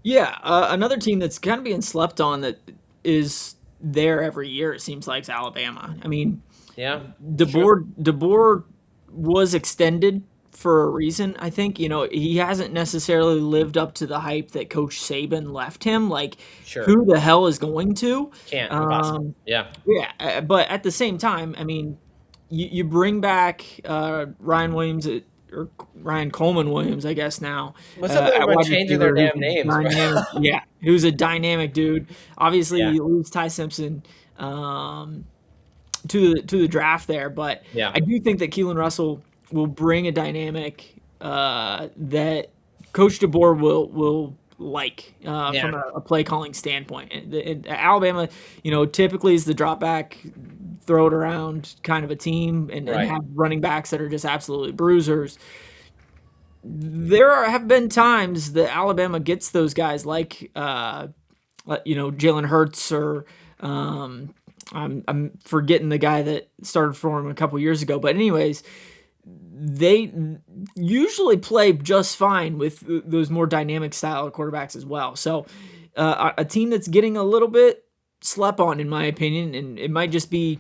Yeah, another team that's kind of being slept on that is there every year, it seems like, is Alabama. I mean, DeBoer was extended for a reason. I think, he hasn't necessarily lived up to the hype that Coach Saban left him. Like, who the hell is going to? Can't. Impossible. Yeah. Yeah, but at the same time, I mean, you bring back Ryan Williams or Ryan Coleman Williams, I guess now. What's up with everyone changing their damn names? Yeah, he was a dynamic dude. Obviously, you lose Ty Simpson to the draft there, but I do think that Keelan Russell will bring a dynamic that Coach DeBoer will like from a play calling standpoint. Alabama, typically is the drop back, throw it around kind of a team and have running backs that are just absolutely bruisers. There have been times that Alabama gets those guys like Jalen Hurts or I'm forgetting the guy that started for him a couple years ago. But anyways, they usually play just fine with those more dynamic style of quarterbacks as well. So a team that's getting a little bit slept on, in my opinion, and it might just be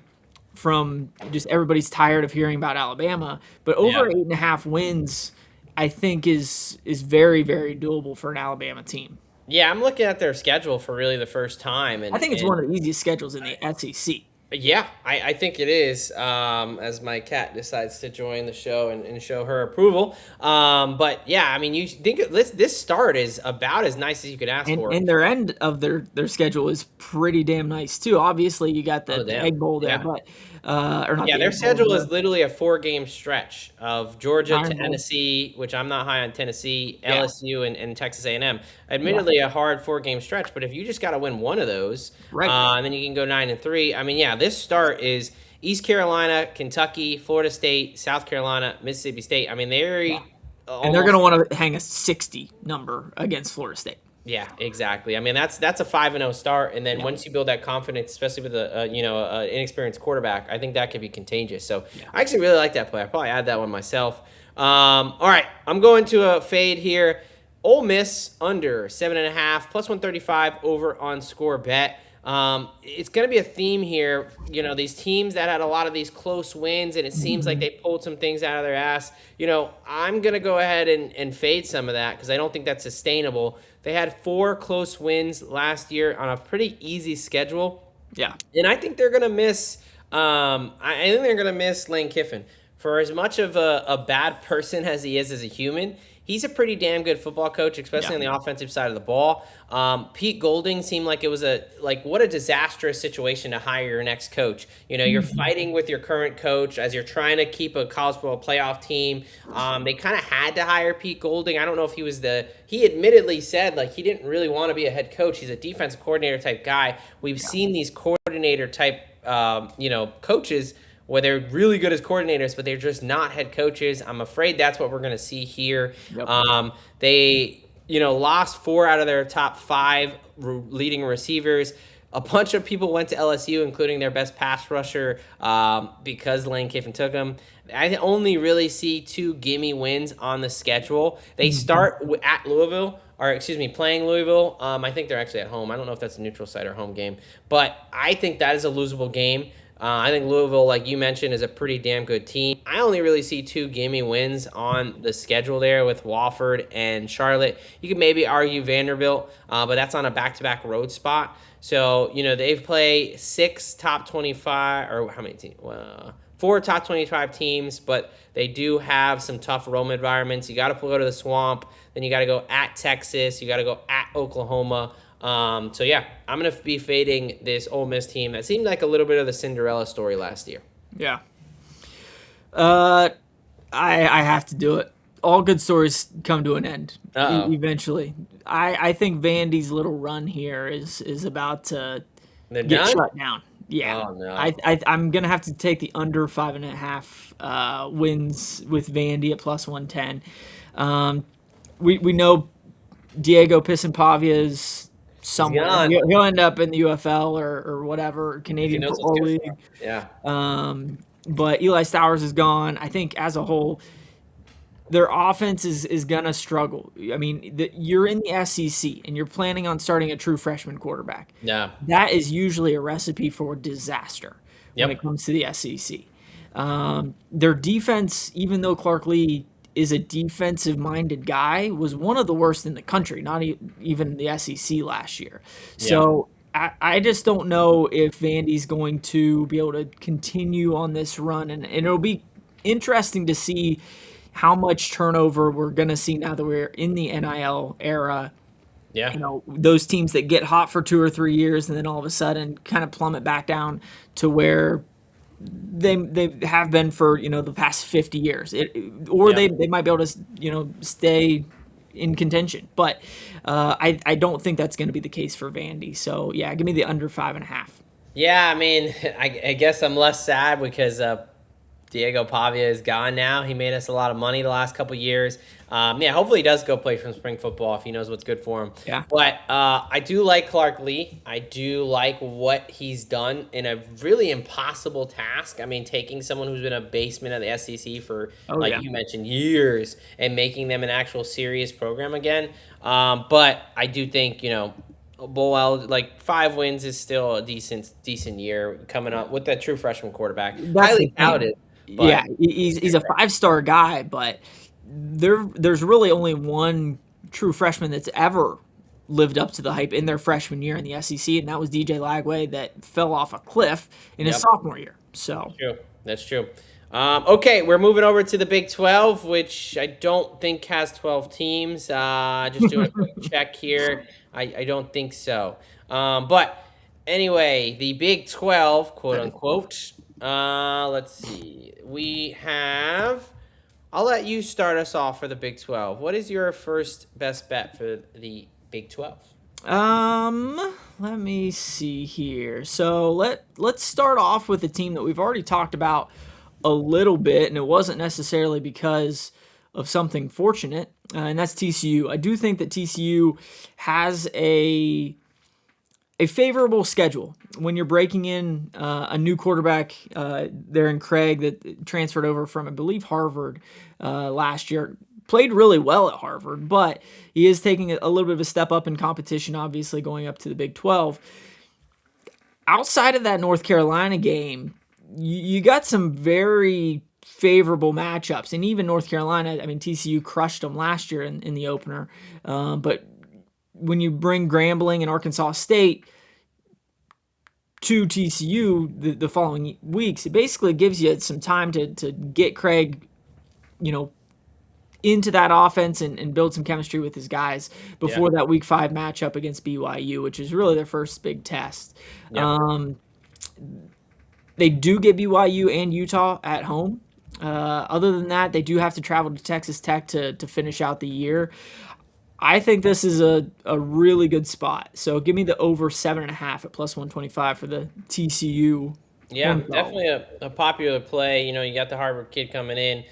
from just everybody's tired of hearing about Alabama, but over 8.5 wins, I think is very, very doable for an Alabama team. Yeah, I'm looking at their schedule for really the first time. And I think it's one of the easiest schedules in the SEC. Yeah, I think it is. As my cat decides to join the show and show her approval. But yeah, I mean, you think this start is about as nice as you could ask And for. and their end of their schedule is pretty damn nice too. Obviously, you got Oh the damn, Egg Bowl there, yeah. but or not Yeah, the their Egg Bowl, schedule is the literally a 4-game stretch of Georgia, Iron Bowl. Tennessee, which I'm not high on Tennessee, Yeah, LSU, and Texas A&M. yeah, Admittedly, a hard 4-game stretch, but if you just got to win one of those, right. and then you can go 9-3. I mean, yeah, this start is East Carolina, Kentucky, Florida State, South Carolina, Mississippi State. I mean, Yeah, they're and they're almost. gonna want to hang a 60 number against Florida State. Yeah, exactly. I mean, that's a 5-0 start, and then Yeah, once you build that confidence, especially with a inexperienced quarterback, I think that could be contagious. So yeah. I actually really like that play. I probably add that one myself. All right, I'm going to a fade here. Ole Miss under 7.5 plus 135 over on Score Bet. It's going to be a theme here. These teams that had a lot of these close wins, and it seems like Mhm. they pulled some things out of their ass. I'm going to go ahead and fade some of that because I don't think that's sustainable. They had 4 close wins last year on a pretty easy schedule. Yeah, And I think they're going to miss. I think they're going to miss Lane Kiffin. For as much of a bad person as he is as a human, he's a pretty damn good football coach, especially yeah. on the offensive side of the ball. Pete Golding seemed like it was what a disastrous situation to hire your next coach. You're Mhm. fighting with your current coach as you're trying to keep a college football playoff team. They kind of had to hire Pete Golding. I don't know if he admittedly said like he didn't really want to be a head coach. He's a defensive coordinator type guy. We've seen these coordinator type, coaches where they're really good as coordinators, but they're just not head coaches. I'm afraid that's what we're going to see here. Yep. They, lost 4 out of their top 5 leading receivers. A bunch of people went to LSU, including their best pass rusher, because Lane Kiffin took them. I only really see 2 gimme wins on the schedule. They Mhm. start at Louisville, or excuse me, playing Louisville. I think they're actually at home. I don't know if that's a neutral site or home game, but I think that is a losable game. I think Louisville, like you mentioned, is a pretty damn good team. I only really see 2 gimme wins on the schedule there with Wofford and Charlotte. You could maybe argue Vanderbilt, but that's on a back-to-back road spot. So, they play 6 top 25, or how many teams? 4 top 25 teams, but they do have some tough Rome environments. You got to go to the Swamp. Then you got to go at Texas. You got to go at Oklahoma. So yeah, I'm gonna be fading this Ole Miss team that seemed like a little bit of the Cinderella story last year. Yeah. Uh, I have to do it. All good stories come to an end Uh-oh. eventually. I think Vandy's little run here is about to They're get done? shut down. Yeah, Oh no. I'm gonna have to take the under 5.5 wins with Vandy at plus 110. We know Diego Pisampavia's somewhere. gone. He'll end up in the UFL or whatever If he Canadian knows what's Football good League. for him. Yeah. But Eli Stowers is gone. I think as a whole, their offense is gonna struggle. I mean, you're in the SEC and you're planning on starting a true freshman quarterback. Yeah. That is usually a recipe for disaster when it Yep. comes to the SEC. Their defense, even though Clark Lee is a defensive-minded guy, was one of the worst in the country, not even the SEC last year. Yeah. So I just don't know if Vandy's going to be able to continue on this run, and it'll be interesting to see how much turnover we're going to see now that we're in the NIL era. Yeah. Those teams that get hot for 2 or 3 years and then all of a sudden kind of plummet back down to where they have been for the past 50 years, or Yeah. they might be able to stay in contention, but I don't think that's going to be the case for Vandy. So yeah, give me the under 5.5. Yeah, I mean, I guess I'm less sad because Diego Pavia is gone now. He made us a lot of money the last couple years. Yeah, hopefully he does go play some spring football if he knows what's good for him. Yeah. But I do like Clark Lee. I do like what he's done in a really impossible task. I mean, taking someone who's been a basement of the SEC for, Yeah. you mentioned, years and making them an actual serious program again. But I do think, well, 5 wins is still a decent year coming up with that true freshman quarterback. That's the Highly thing. touted. Yeah, But he's a 5-star guy, but there's really only one true freshman that's ever lived up to the hype in their freshman year in the SEC, and that was DJ Lagway that fell off a cliff in his sophomore year. So true. That's true. Okay, we're moving over to the Big 12, which I don't think has 12 teams. Just doing a quick check here. I don't think so. But anyway, the Big 12, quote unquote. Let's see. We have. I'll let you start us off for the Big 12. What is your first best bet for the Big 12? Let me see here. So let's start off with a team that we've already talked about a little bit, and it wasn't necessarily because of something fortunate, and that's TCU. I do think that TCU has a favorable schedule when you're breaking in a new quarterback there in Craig that transferred over from, I believe, Harvard last year. Played really well at Harvard, but he is taking a little bit of a step up in competition, obviously, going up to the Big 12. Outside of that North Carolina game, you got some very favorable matchups. And even North Carolina, I mean, TCU crushed them last year in the opener. But when you bring Grambling and Arkansas State to TCU the following weeks, it basically gives you some time to get Craig, into that offense and build some chemistry with his guys before that Week 5 matchup against BYU, which is really their first big test. Yeah. They do get BYU and Utah at home. Other than that, they do have to travel to Texas Tech to finish out the year. I think this is a really good spot. So give me the over 7.5 at plus 125 for the TCU. Yeah, definitely a popular play. You got the Harvard kid coming in.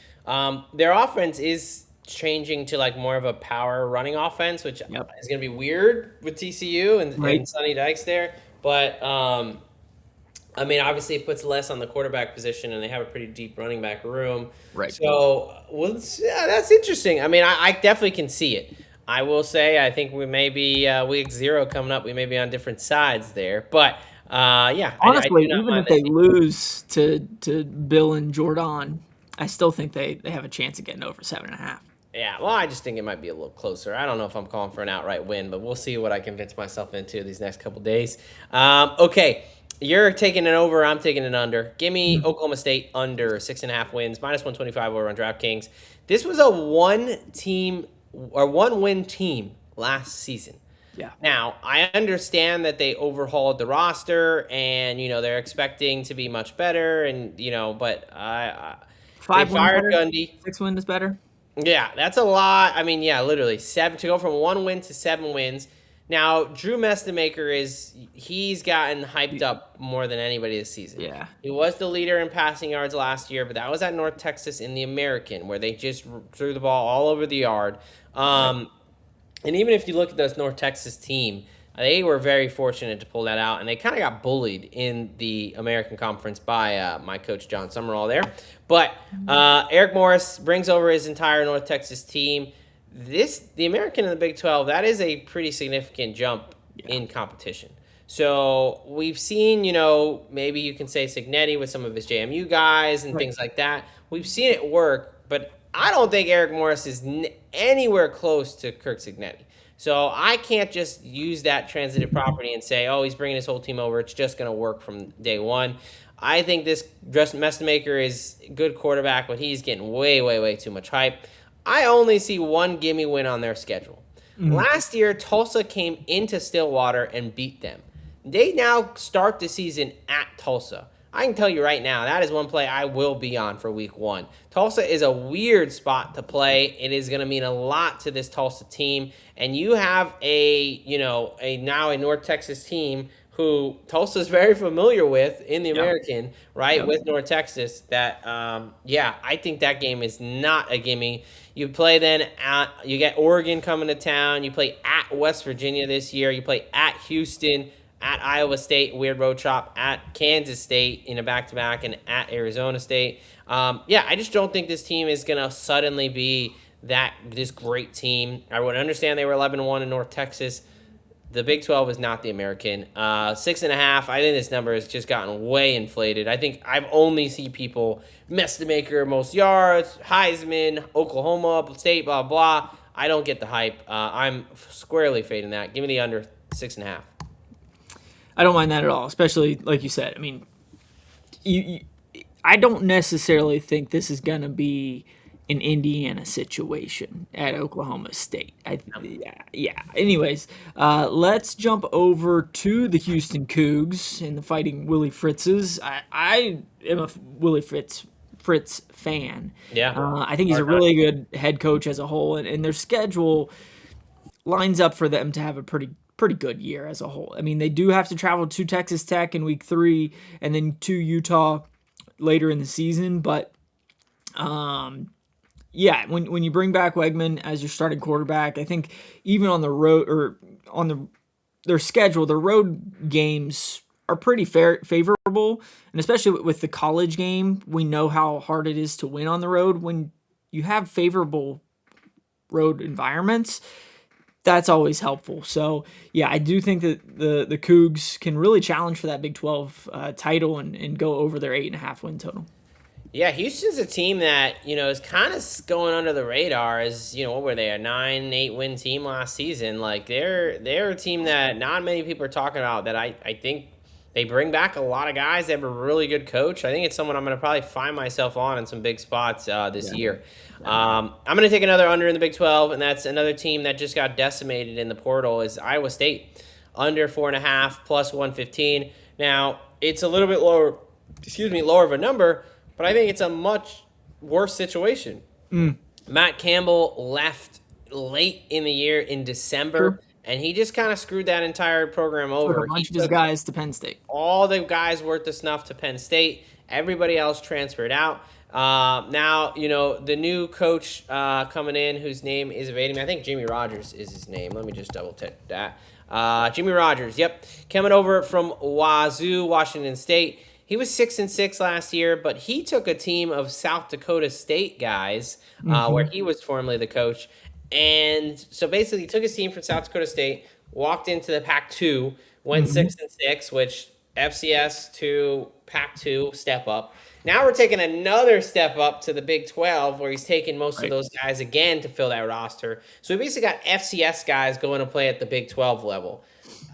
Their offense is changing to like more of a power running offense, which is going to be weird with TCU and Sonny Dykes there. But I mean, obviously it puts less on the quarterback position, and they have a pretty deep running back room. Right. So, that's interesting. I mean, I definitely can see it. I will say, I think we may be week 0 coming up. We may be on different sides there, but yeah. Honestly, even if they lose to Bill and Jordan, I still think they have a chance of getting over 7.5. Yeah, well, I just think it might be a little closer. I don't know if I'm calling for an outright win, but we'll see what I convince myself into these next couple days. Okay, you're taking an over. I'm taking an under. Give me Oklahoma State under 6.5 wins, minus 125 over on DraftKings. This was a one-win team last season. Yeah. Now, I understand that they overhauled the roster and, they're expecting to be much better and, but they fired Gundy. 6 wins is better. Yeah, that's a lot. I mean, literally 7 to go from 1 win to 7 wins. Now, Drew Mestemaker he's gotten hyped up more than anybody this season. Yeah. He was the leader in passing yards last year, but that was at North Texas in the American, where they just threw the ball all over the yard. And even if you look at this North Texas team, they were very fortunate to pull that out, and they kind of got bullied in the American Conference by my coach, John Summerall there. But Eric Morris brings over his entire North Texas team. The American in the Big 12, that is a pretty significant jump in competition. So we've seen, maybe you can say Cignetti with some of his JMU guys and things like that. We've seen it work, but I don't think Eric Morris is anywhere close to Kirk Cignetti. So I can't just use that transitive property and say, oh, he's bringing his whole team over. It's just going to work from day one. I think this Mestemaker is a good quarterback, but he's getting way, way, way too much hype. I only see one gimme win on their schedule. Last year, Tulsa came into Stillwater and beat them. They now start the season at Tulsa. I can tell you right now, that is one play I will be on for week 1. Tulsa is a weird spot to play. It is going to mean a lot to this Tulsa team. And you have now a North Texas team who Tulsa is very familiar with in the American, right, with North Texas. That, I think that game is not a gimme. You play then you get Oregon coming to town. You play at West Virginia this year. You play at Houston, at Iowa State, weird road chop, at Kansas State in a back-to-back, and at Arizona State. I just don't think this team is going to suddenly be this great team. I would understand they were 11-1 in North Texas. The Big 12 is not the American. 6.5, I think this number has just gotten way inflated. I think I've only seen people Mestemaker most yards, Heisman, Oklahoma State, blah, blah. I don't get the hype. I'm squarely fading that. Give me the under 6.5. I don't mind that at all, especially like you said. I mean, you I don't necessarily think this is going to be an Indiana situation at Oklahoma State. Yeah. Anyways, let's jump over to the Houston Cougs and the Fighting Willie Fritzes. I am a Willie Fritz fan. Yeah. I think he's a really good head coach as a whole, and their schedule lines up for them to have a pretty good year as a whole. I mean, they do have to travel to Texas Tech in week 3 and then to Utah later in the season, but yeah, when you bring back Wegman as your starting quarterback, I think even on the road or on their schedule, their road games are pretty favorable, and especially with the college game, we know how hard it is to win on the road. When you have favorable road environments, that's always helpful. So yeah, I do think that the Cougs can really challenge for that Big 12 title and go over their 8.5 win total. Yeah, Houston's a team that, is kind of going under the radar as, what were they, a 9-8 win team last season. Like, they're a team that not many people are talking about, that I think they bring back a lot of guys. They have a really good coach. I think it's someone I'm going to probably find myself on in some big spots this year. I'm going to take another under in the Big 12, and that's another team that just got decimated in the portal is Iowa State. Under 4.5, plus 115. Now, it's a little bit lower of a number, but I think it's a much worse situation. Matt Campbell left late in the year in December, and he just kind of screwed that entire program over. Took a bunch of his guys to Penn State. All the guys worth the snuff to Penn State. Everybody else transferred out. Now, the new coach coming in, whose name is evading me. I think Jimmy Rogers is his name. Let me just double check that. Jimmy Rogers, yep. Coming over from Wazoo, Washington State. He was 6-6 last year, but he took a team of South Dakota State guys, where he was formerly the coach. And so basically he took his team from South Dakota State, walked into the Pac-2, went 6-6, which FCS to Pac-2 step up. Now we're taking another step up to the Big 12, where he's taking most of those guys again to fill that roster. So we basically got FCS guys going to play at the Big 12 level.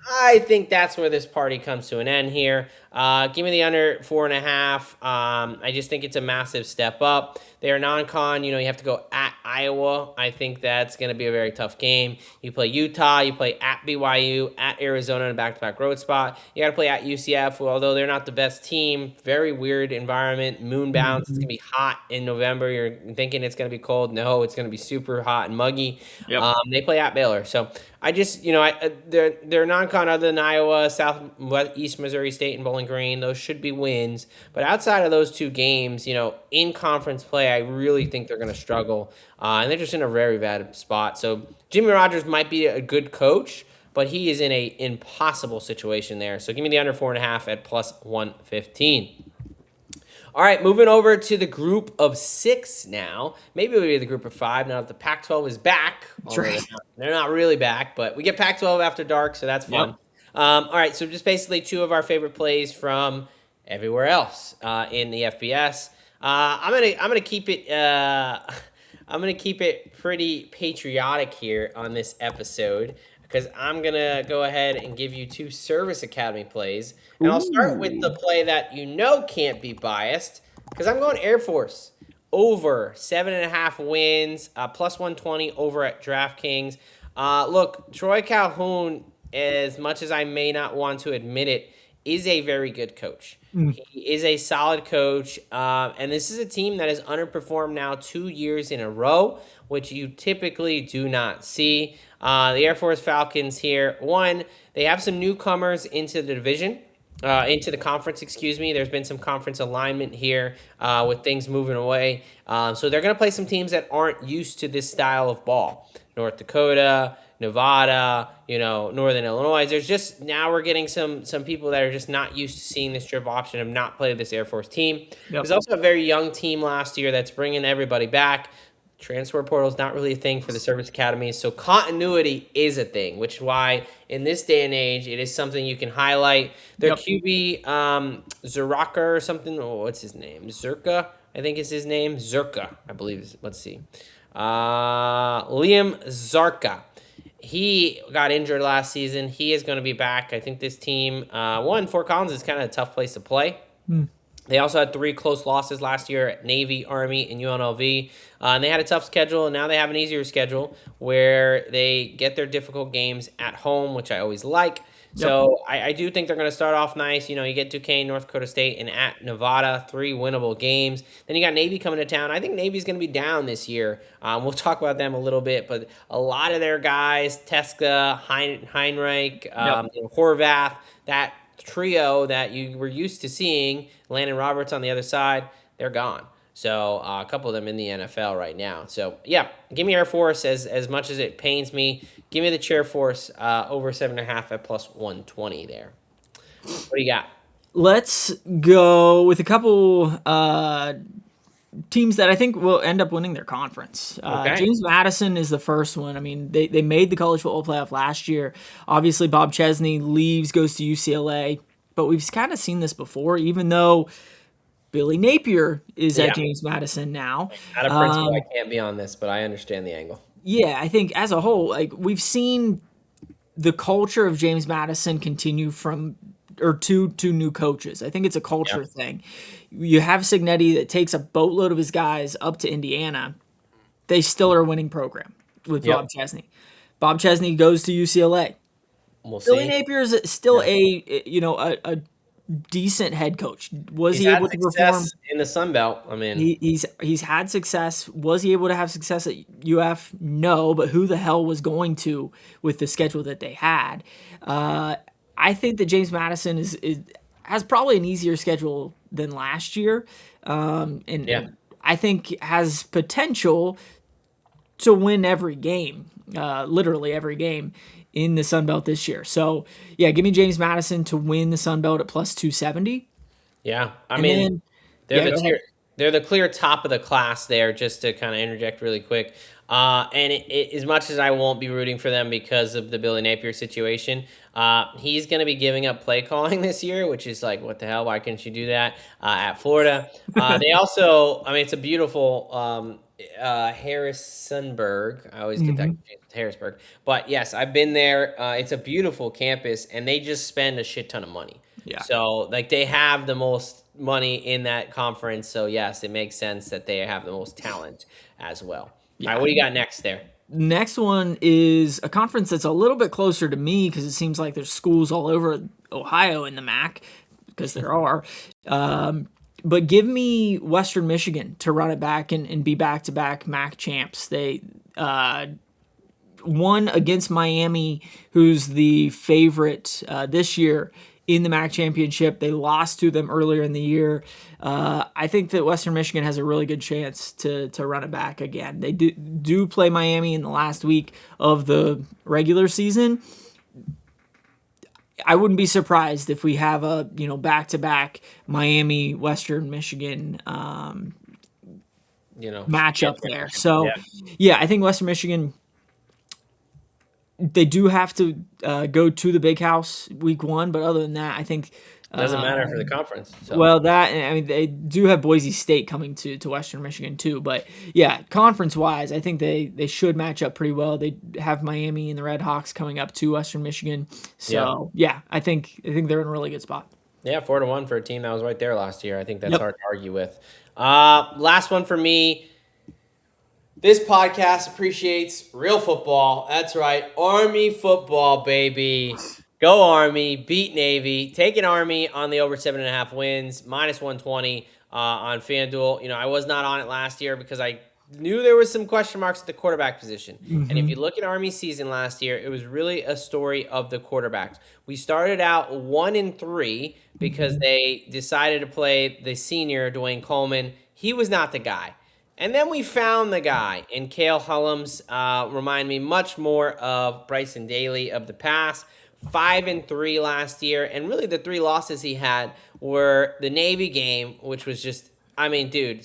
I think that's where this party comes to an end here. Give me the under 4.5. I just think it's a massive step up. They are non-con. You have to go at Iowa. I think that's going to be a very tough game. You play Utah. You play at BYU, at Arizona in a back-to-back road spot. You got to play at UCF, although they're not the best team. Very weird environment. Moon bounce. It's going to be hot in November. You're thinking it's going to be cold. No, it's going to be super hot and muggy. Yep. They play at Baylor. So I just, they're non-con other than Iowa, Southeast Missouri State, and Bowling Green. Those should be wins. But outside of those two games, in conference play, I really think they're going to struggle. And they're just in a very bad spot. So Jimmy Rogers might be a good coach, but he is in an impossible situation there. So give me the under 4.5 at plus 115. All right, moving over to the group of 6 now. Maybe it'll be the group of 5 now that the Pac-12 is back. That's right. They're not really back, but we get Pac-12 after dark, so that's fun. Yep. All right, so just basically 2 of our favorite plays from everywhere else in the FBS. I'm gonna keep it. I'm gonna keep it pretty patriotic here on this episode, because I'm going to go ahead and give you 2 Service Academy plays. And I'll start with the play that can't be biased, because I'm going Air Force. Over 7.5 wins, plus 120 over at DraftKings. Look, Troy Calhoun, as much as I may not want to admit it, is a very good coach. He is a solid coach, and this is a team that has underperformed now 2 years in a row, which you typically do not see. The Air Force Falcons here, they have some newcomers into the division, into the conference, excuse me. There's been some conference alignment here with things moving away. So they're going to play some teams that aren't used to this style of ball. North Dakota, Nevada, Northern Illinois. Now we're getting some people that are just not used to seeing this drip option, have not played this Air Force team. Yep. There's also a very young team last year that's bringing everybody back. Transfer portal is not really a thing for the service academies, so continuity is a thing, which is why in this day and age, it is something you can highlight. Their QB, Zuraka or something, what's his name? Zurka, I think is his name. Zurka, I believe. Let's see. Liam Zarka. He got injured last season. He is going to be back. I think this team, Fort Collins is kind of a tough place to play. They also had 3 close losses last year at Navy, Army, and UNLV. And they had a tough schedule, and now they have an easier schedule where they get their difficult games at home, which I always like. So I do think they're going to start off nice. You get Duquesne, North Dakota State, and at Nevada, 3 winnable games. Then you got Navy coming to town. I think Navy's going to be down this year. We'll talk about them a little bit, but a lot of their guys, Teska, Heinrich, Horvath, that trio that you were used to seeing, Landon Roberts on the other side, they're gone. So a couple of them in the NFL right now. So, yeah, give me Air Force as much as it pains me. Give me the Chair Force over 7.5 at plus 120 there. What do you got? Let's go with a couple teams that I think will end up winning their conference. Okay. James Madison is the first one. I mean, they made the college football playoff last year. Obviously, Bob Chesney leaves, goes to UCLA. But we've kind of seen this before, even though Billy Napier is at James Madison now. Out of principle, I can't be on this, but I understand the angle. Yeah, I think as a whole, we've seen the culture of James Madison continue to new coaches. I think it's a culture thing. You have Signetti that takes a boatload of his guys up to Indiana. They still are a winning program with Bob Chesney. Bob Chesney goes to UCLA. We'll Billy see. Napier is still a decent head coach. Was he able to perform in the Sun Belt? I mean, he's had success. Was he able to have success at UF? No, but who the hell was going to with the schedule that they had? I think that James Madison has probably an easier schedule than last year, and I think has potential to win every game, literally every game in the Sun Belt this year. So, yeah, give me James Madison to win the Sun Belt at plus 270. Yeah, they're the clear top of the class there, just to kind of interject really quick. And as much as I won't be rooting for them because of the Billy Napier situation, he's going to be giving up play calling this year, which is like, what the hell? Why couldn't you do that at Florida? They also, it's a beautiful Harrisonburg. I always get that confused with Harrisburg. But yes, I've been there. It's a beautiful campus, and they just spend a shit ton of money. Yeah. So, they have the most money in that conference. So, yes, it makes sense that they have the most talent as well. Yeah. All right, what do you got next there? Next one is a conference that's a little bit closer to me because it seems like there's schools all over Ohio in the MAC, because there are. But give me Western Michigan to run it back and be back-to-back MAC champs. They won against Miami, who's the favorite this year in the MAC championship. They lost to them earlier in the year. I think that Western Michigan has a really good chance to run it back again. They do play Miami in the last week of the regular season. I wouldn't be surprised if we have a back-to-back Miami Western Michigan matchup there. So I think Western Michigan, they do have to go to the Big House week 1, but other than that, I think doesn't matter for the conference. So. Well, they do have Boise State coming to Western Michigan too, but yeah, conference-wise, I think they should match up pretty well. They have Miami and the Red Hawks coming up to Western Michigan, so I think they're in a really good spot. Yeah, 4-1 for a team that was right there last year. I think that's hard to argue with. Last one for me. This podcast appreciates real football. That's right. Army football, baby. Go Army. Beat Navy. Take an Army on the over 7.5 wins. Minus 120 on FanDuel. I was not on it last year because I knew there was some question marks at the quarterback position. And if you look at Army's season last year, it was really a story of the quarterbacks. We started out 1-3 because they decided to play the senior, Dwayne Coleman. He was not the guy. And then we found the guy in Cale Hullums. Remind me much more of Bryson Daly of the past. 5-3 last year. And really the 3 losses he had were the Navy game, which was just, 17-16.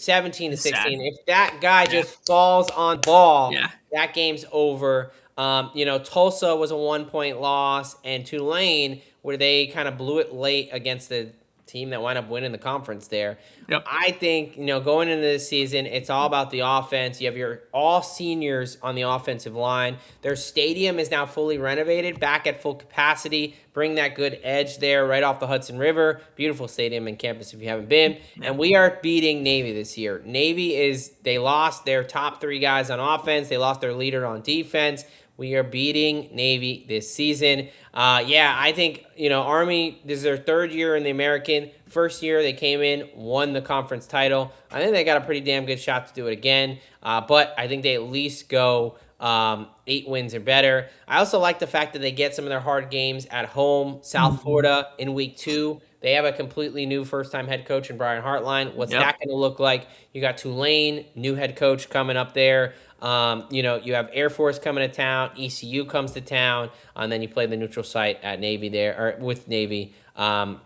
If that guy just falls on ball, that game's over. Tulsa was a 1-point loss, and Tulane, where they kind of blew it late against the team that wound up winning the conference there. Yep. I think, going into this season, it's all about the offense. You have your all seniors on the offensive line. Their stadium is now fully renovated, back at full capacity. Bring that good edge there right off the Hudson River. Beautiful stadium and campus if you haven't been. And we are beating Navy this year. They lost their top 3 guys on offense. They lost their leader on defense. We are beating Navy this season. I think, Army, this is their 3rd year in the American. First year they came in, won the conference title. I think they got a pretty damn good shot to do it again. But I think they at least go 8 wins or better. I also like the fact that they get some of their hard games at home. South Florida in week 2. They have a completely new first-time head coach in Brian Hartline. What's that going to look like? You got Tulane, new head coach coming up there. You have Air Force coming to town. ECU comes to town, and then you play the neutral site at Navy there, or with Navy. I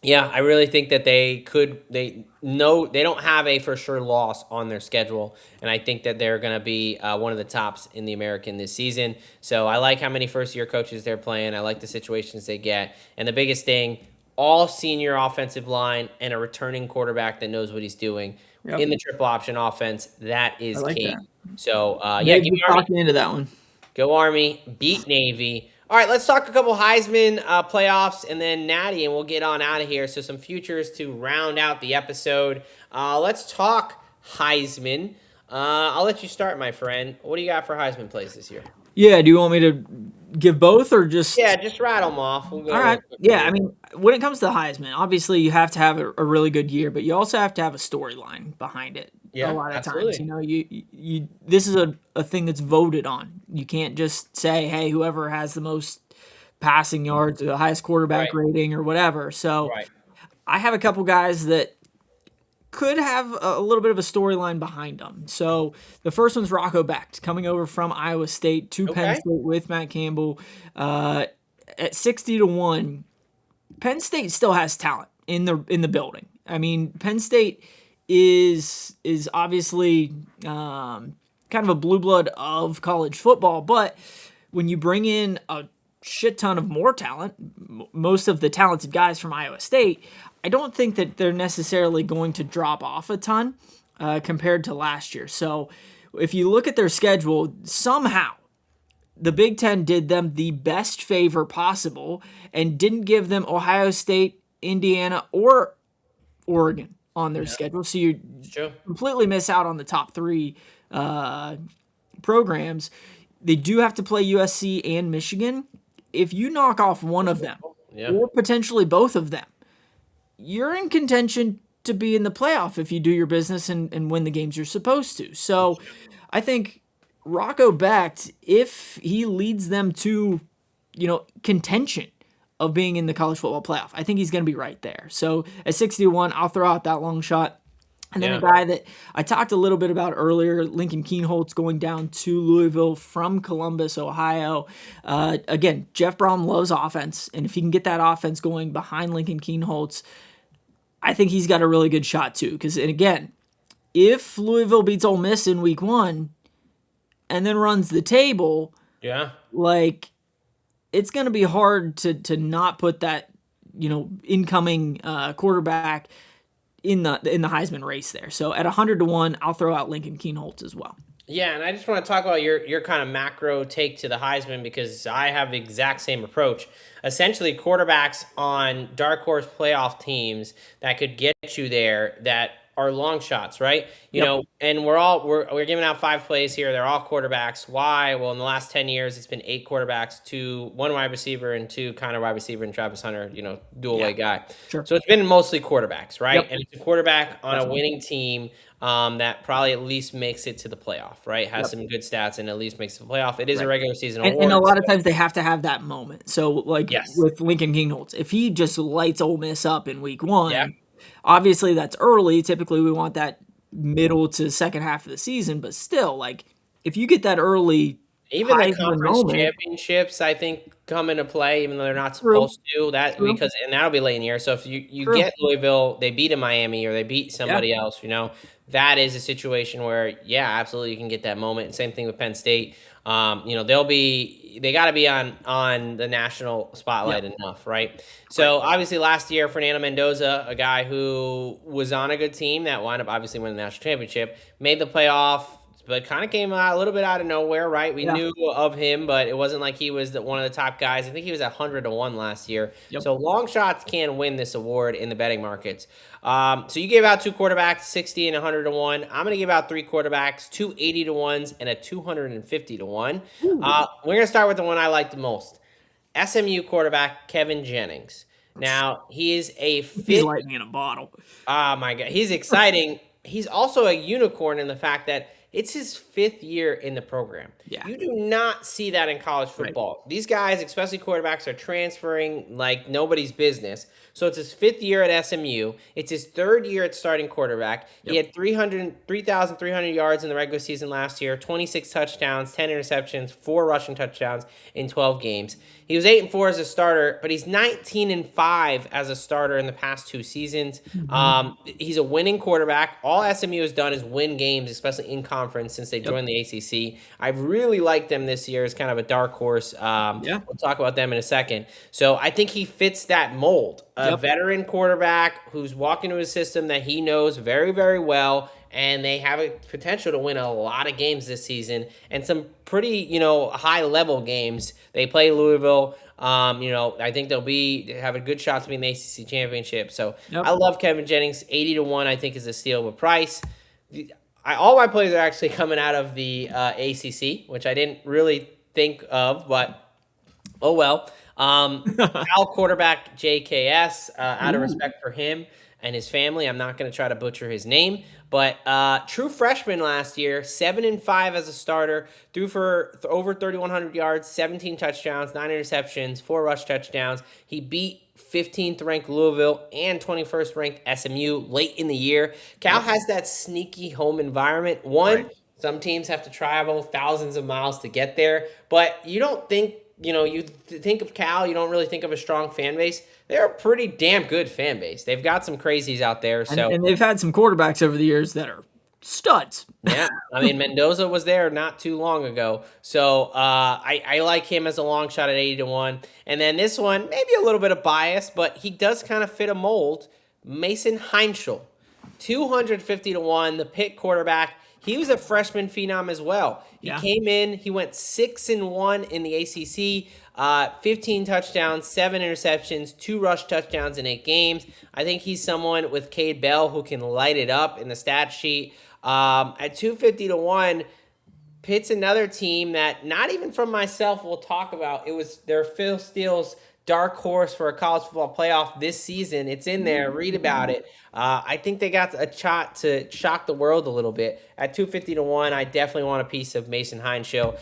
really think that they don't have a for sure loss on their schedule, and I think that they're going to be one of the tops in the American this season. So I like how many first-year coaches they're playing. I like the situations they get, and the biggest thing, all senior offensive line and a returning quarterback that knows what he's doing in the triple option offense. That is key. That. So, give me Army into that one. Go Army, beat Navy. All right, let's talk a couple Heisman playoffs and then Natty, and we'll get on out of here. So some futures to round out the episode. Let's talk Heisman. I'll let you start, my friend. What do you got for Heisman plays this year? Yeah, do you want me to give both or just... Yeah, just rattle them off. We'll go all right. Yeah, I mean, when it comes to Heisman, obviously you have to have a really good year, but you also have to have a storyline behind it. Yeah, a lot of absolutely. times, you this is a thing that's voted on. You can't just say, hey, whoever has the most passing yards or the highest quarterback rating or whatever. So I have a couple guys that could have a little bit of a storyline behind them. So the first one's Rocco Becht, coming over from Iowa State to Penn State with Matt Campbell at 60-1. Penn State still has talent in the building. I mean, Penn State is obviously kind of a blue blood of college football, but when you bring in a shit ton of more talent, most of the talented guys from Iowa State, I don't think that they're necessarily going to drop off a ton compared to last year. So if you look at their schedule, somehow the Big Ten did them the best favor possible and didn't give them Ohio State, Indiana, or Oregon on their schedule. So you completely miss out on the top 3 programs. They do have to play USC and Michigan. If you knock off one of them, or potentially both of them, you're in contention to be in the playoff if you do your business and win the games you're supposed to. So I think Rocco Becht, if he leads them to, contention of being in the college football playoff, I think he's going to be right there. So at 60-1, I'll throw out that long shot. And then a guy that I talked a little bit about earlier, Lincoln Kienholz, going down to Louisville from Columbus, Ohio. Again, Jeff Brom loves offense, and if he can get that offense going behind Lincoln Kienholz, I think he's got a really good shot too. Because, and again, if Louisville beats Ole Miss in week 1 and then runs the table, it's going to be hard to not put that, incoming quarterback in the Heisman race there. So at 100-1, I'll throw out Lincoln Kienholz as well. Yeah, and I just want to talk about your kind of macro take to the Heisman because I have the exact same approach. Essentially, quarterbacks on dark horse playoff teams that could get you there that are long shots, right? You know, and we're giving out 5 plays here. They're all quarterbacks. Why? Well, in the last 10 years, it's been 8 quarterbacks, 1 wide receiver and 2 kind of wide receiver and Travis Hunter, dual way guy. Sure. So it's been mostly quarterbacks, right? And it's a quarterback on a winning team that probably at least makes it to the playoff, right? Has some good stats and at least makes it to the playoff. It is a regular season award. And a lot of times they have to have that moment. So with Lincoln Kienholz, if he just lights Ole Miss up in week 1, obviously that's early. Typically we want that middle to second half of the season, but still, if you get that early Even the Heisman conference moment. championships, I think, come into play, even though they're not True. supposed to. That True. because and that'll be late in the year. So if you True. get Louisville, they beat in Miami or they beat Yeah. somebody else, that is a situation where absolutely you can get that moment. Same thing with Penn State. They got to be on the national spotlight Yep. enough, right? Right. So obviously last year, Fernando Mendoza, a guy who was on a good team that wound up obviously winning the national championship, made the playoff, but kind of came out a little bit out of nowhere, right? We Yeah. knew of him, but it wasn't like he was one of the top guys. I think he was at 100-1 last year. Yep. So long shots can win this award in the betting markets. So you gave out 2 quarterbacks, 60 and 100-1. I'm going to give out 3 quarterbacks, 2 80-1s and a 250-1. We're going to start with the one I like the most. SMU quarterback Kevin Jennings. Now, he is a He's fifth. lightning in a bottle. Oh my God. He's exciting. He's also a unicorn in the fact that it's his 5th year in the program. Yeah. You do not see that in college Right. football. These guys, especially quarterbacks, are transferring like nobody's business. So it's his 5th year at SMU. It's his 3rd year at starting quarterback. He Yep. had 3,300 yards in the regular season last year, 26 touchdowns, 10 interceptions, 4 rushing touchdowns in 12 games. He was 8-4 as a starter, but he's 19-5 as a starter in the past 2 seasons. He's a winning quarterback. All SMU has done is win games, especially in conference, since they joined the ACC. I've really liked them this year as kind of a dark horse. Yeah. We'll talk about them in a second. So I think he fits that mold. A veteran quarterback who's walking into a system that he knows very, very well, and they have a potential to win a lot of games this season and some pretty, high-level games. They play Louisville. I think they have a good shot to be in the ACC championship. So I love Kevin Jennings. 80-1, I think, is a steal of a price. All my plays are actually coming out of the ACC, which I didn't really think of, but oh well. Cal quarterback JKS, out of respect for him and his family, I'm not going to try to butcher his name, but true freshman last year, 7-5 as a starter, threw for over 3,100 yards, 17 touchdowns, 9 interceptions, 4 rush touchdowns. He beat 15th ranked Louisville and 21st ranked SMU late in the year. Cal has that sneaky home environment. Some teams have to travel thousands of miles to get there, but you don't think, you think of Cal, you don't really think of a strong fan base. They're a pretty damn good fan base. They've got some crazies out there. So And they've had some quarterbacks over the years that are studs. yeah, I mean, Mendoza was there not too long ago. So I like him as a long shot at 80-1. And then this one, maybe a little bit of bias, but he does kind of fit a mold. Mason Heinschel, 250-1, the Pitt quarterback. He was a freshman phenom as well. He came in, he went 6-1 in the ACC, 15 touchdowns, 7 interceptions, 2 rush touchdowns in 8 games. I think he's someone with Cade Bell who can light it up in the stat sheet. At 250-1, Pitt's another team that not even from myself will talk about. It was their Phil Steele's dark horse for a college football playoff this season. It's in there. Read about it. I think they got a shot to shock the world a little bit. At 250-1, I definitely want a piece of Mason Heinschel.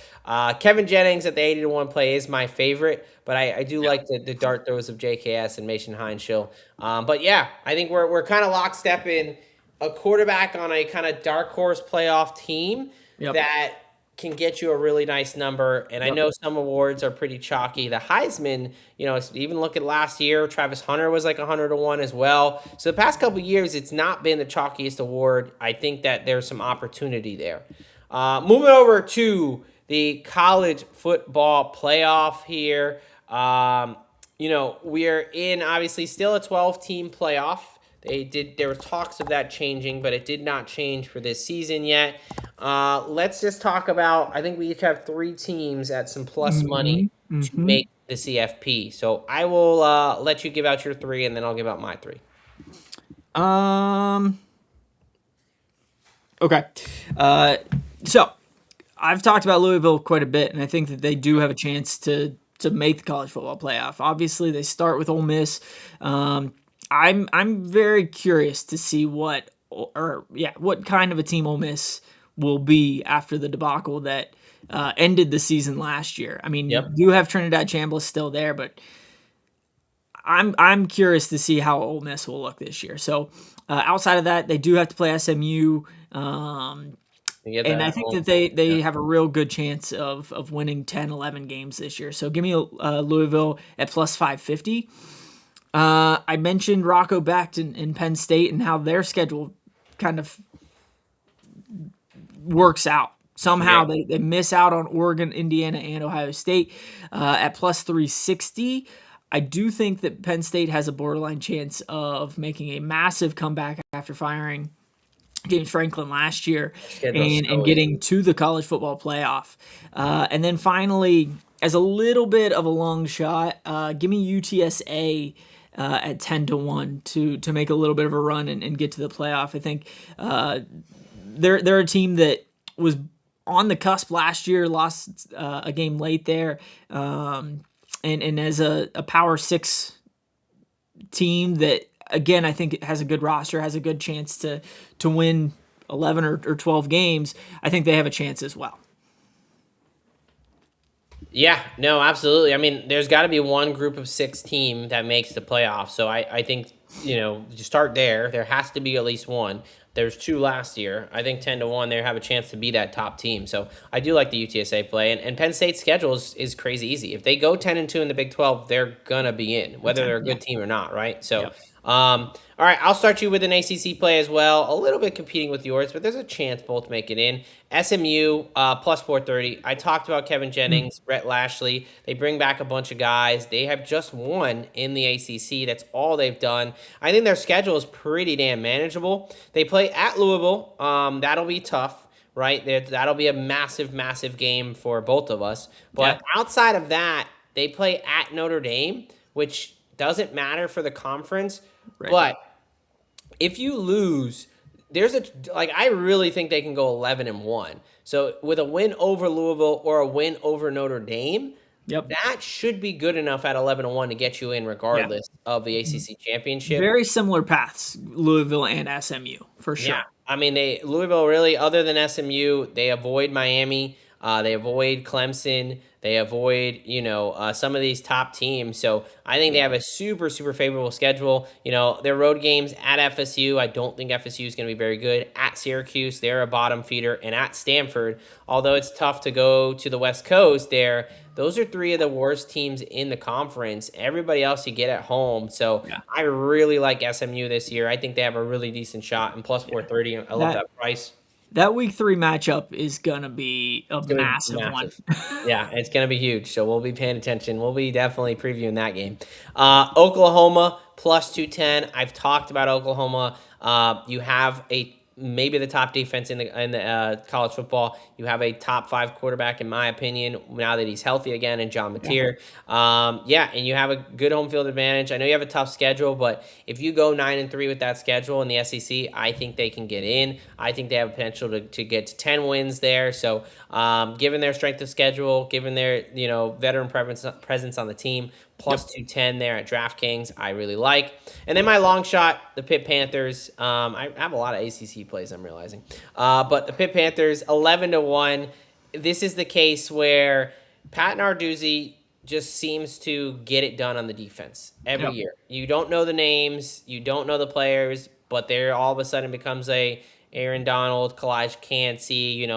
Kevin Jennings at the 80-1 play is my favorite, but I do like the dart throws of JKS and Mason Heinschel. But yeah, I think we're kind of lockstep in a quarterback on a kind of dark horse playoff team that can get you a really nice number. And I know some awards are pretty chalky. The Heisman, even look at last year, Travis Hunter was like 100-1 as well. So the past couple of years, it's not been the chalkiest award. I think that there's some opportunity there. Moving over to the college football playoff here. We are in obviously still a 12-team playoff. There were talks of that changing, but it did not change for this season yet. Let's just talk about, I think we each have 3 teams at some plus money to make the CFP. So I will let you give out your 3, and then I'll give out my 3. Okay. So I've talked about Louisville quite a bit, and I think that they do have a chance to make the college football playoff. Obviously, they start with Ole Miss. I'm very curious to see what kind of a team Ole Miss will be after the debacle that ended the season last year. I mean, you do have Trinidad Chambliss still there, but I'm curious to see how Ole Miss will look this year. So outside of that, they do have to play SMU. You get And I that think home. that they have a real good chance of winning 10, 11 games this year. So give me Louisville at plus 550. I mentioned Rocco Becht in Penn State and how their schedule kind of works out. Yeah. Somehow they miss out on Oregon, Indiana, and Ohio State at plus 360. I do think that Penn State has a borderline chance of making a massive comeback after firing James Franklin last year Schedule's and so getting easy. to the college football playoff. And then finally, as a little bit of a long shot, give me UTSA at 10-1 to make a little bit of a run and get to the playoff. I think they're a team that was on the cusp last year, lost a game late there, and as a Power Six team that again I think has a good roster, has a good chance to win 11 or 12 games. I think they have a chance as well. Yeah, no, absolutely. I mean, there's got to be one group of 6 team that makes the playoffs. So I think, you start there. There has to be at least one. There's 2 last year. I think 10-1, they have a chance to be that top team. So I do like the UTSA play. And Penn State's schedule is crazy easy. If they go 10-2 in the Big 12, they're going to be in, whether they're a Yeah. good team or not, right? So, Yep. all right, I'll start you with an ACC play as well. A little bit competing with yours, but there's a chance both make it in. SMU plus 430. I talked about Kevin Mm. Jennings, Rhett Lashley. They bring back a bunch of guys. They have just won in the ACC. That's all they've done. I think their schedule is pretty damn manageable. They play at Louisville. That'll be tough, right? That'll be a massive, massive game for both of us. But Yep. outside of that, they play at Notre Dame, which doesn't matter for the conference. Right. But if you lose, I really think they can go 11-1. So with a win over Louisville or a win over Notre Dame, Yep. that should be good enough at 11-1 to get you in Yeah. regardless of the ACC championship. Very similar paths, Louisville and SMU for sure. Yeah, I mean Louisville really, other than SMU, they avoid Miami, they avoid Clemson, they avoid some of these top teams. So I think they have a super super favorable schedule. Their road games at FSU. I don't think FSU is going to be very good. At Syracuse, they're a bottom feeder, and at Stanford, although it's tough to go to the West Coast there. Those are 3 of the worst teams in the conference. Everybody else you get at home. So Yeah. I really like SMU this year. I think they have a really decent shot. And plus 430, I love that price. That week 3 matchup is gonna be a It's going to be massive one. massive. Yeah, it's going to be huge. So we'll be paying attention. We'll be definitely previewing that game. Oklahoma plus 210. I've talked about Oklahoma. You have maybe the top defense in the college football. You have a top 5 quarterback, in my opinion, now that he's healthy again, and John Mateer. And you have a good home field advantage. I know you have a tough schedule, but if you go 9-3 with that schedule in the SEC, I think they can get in. I think they have potential to get to 10 wins there. So given their strength of schedule, given their veteran presence on the team, plus 210 there at DraftKings, I really like. And then my long shot, the Pitt Panthers. I have a lot of ACC plays, I'm realizing. But the Pitt Panthers, 11-1. This is the case where Pat Narduzzi just seems to get it done on the defense every year. You don't know the names, you don't know the players, but there all of a sudden becomes a Aaron Donald, Kalijah Cansey,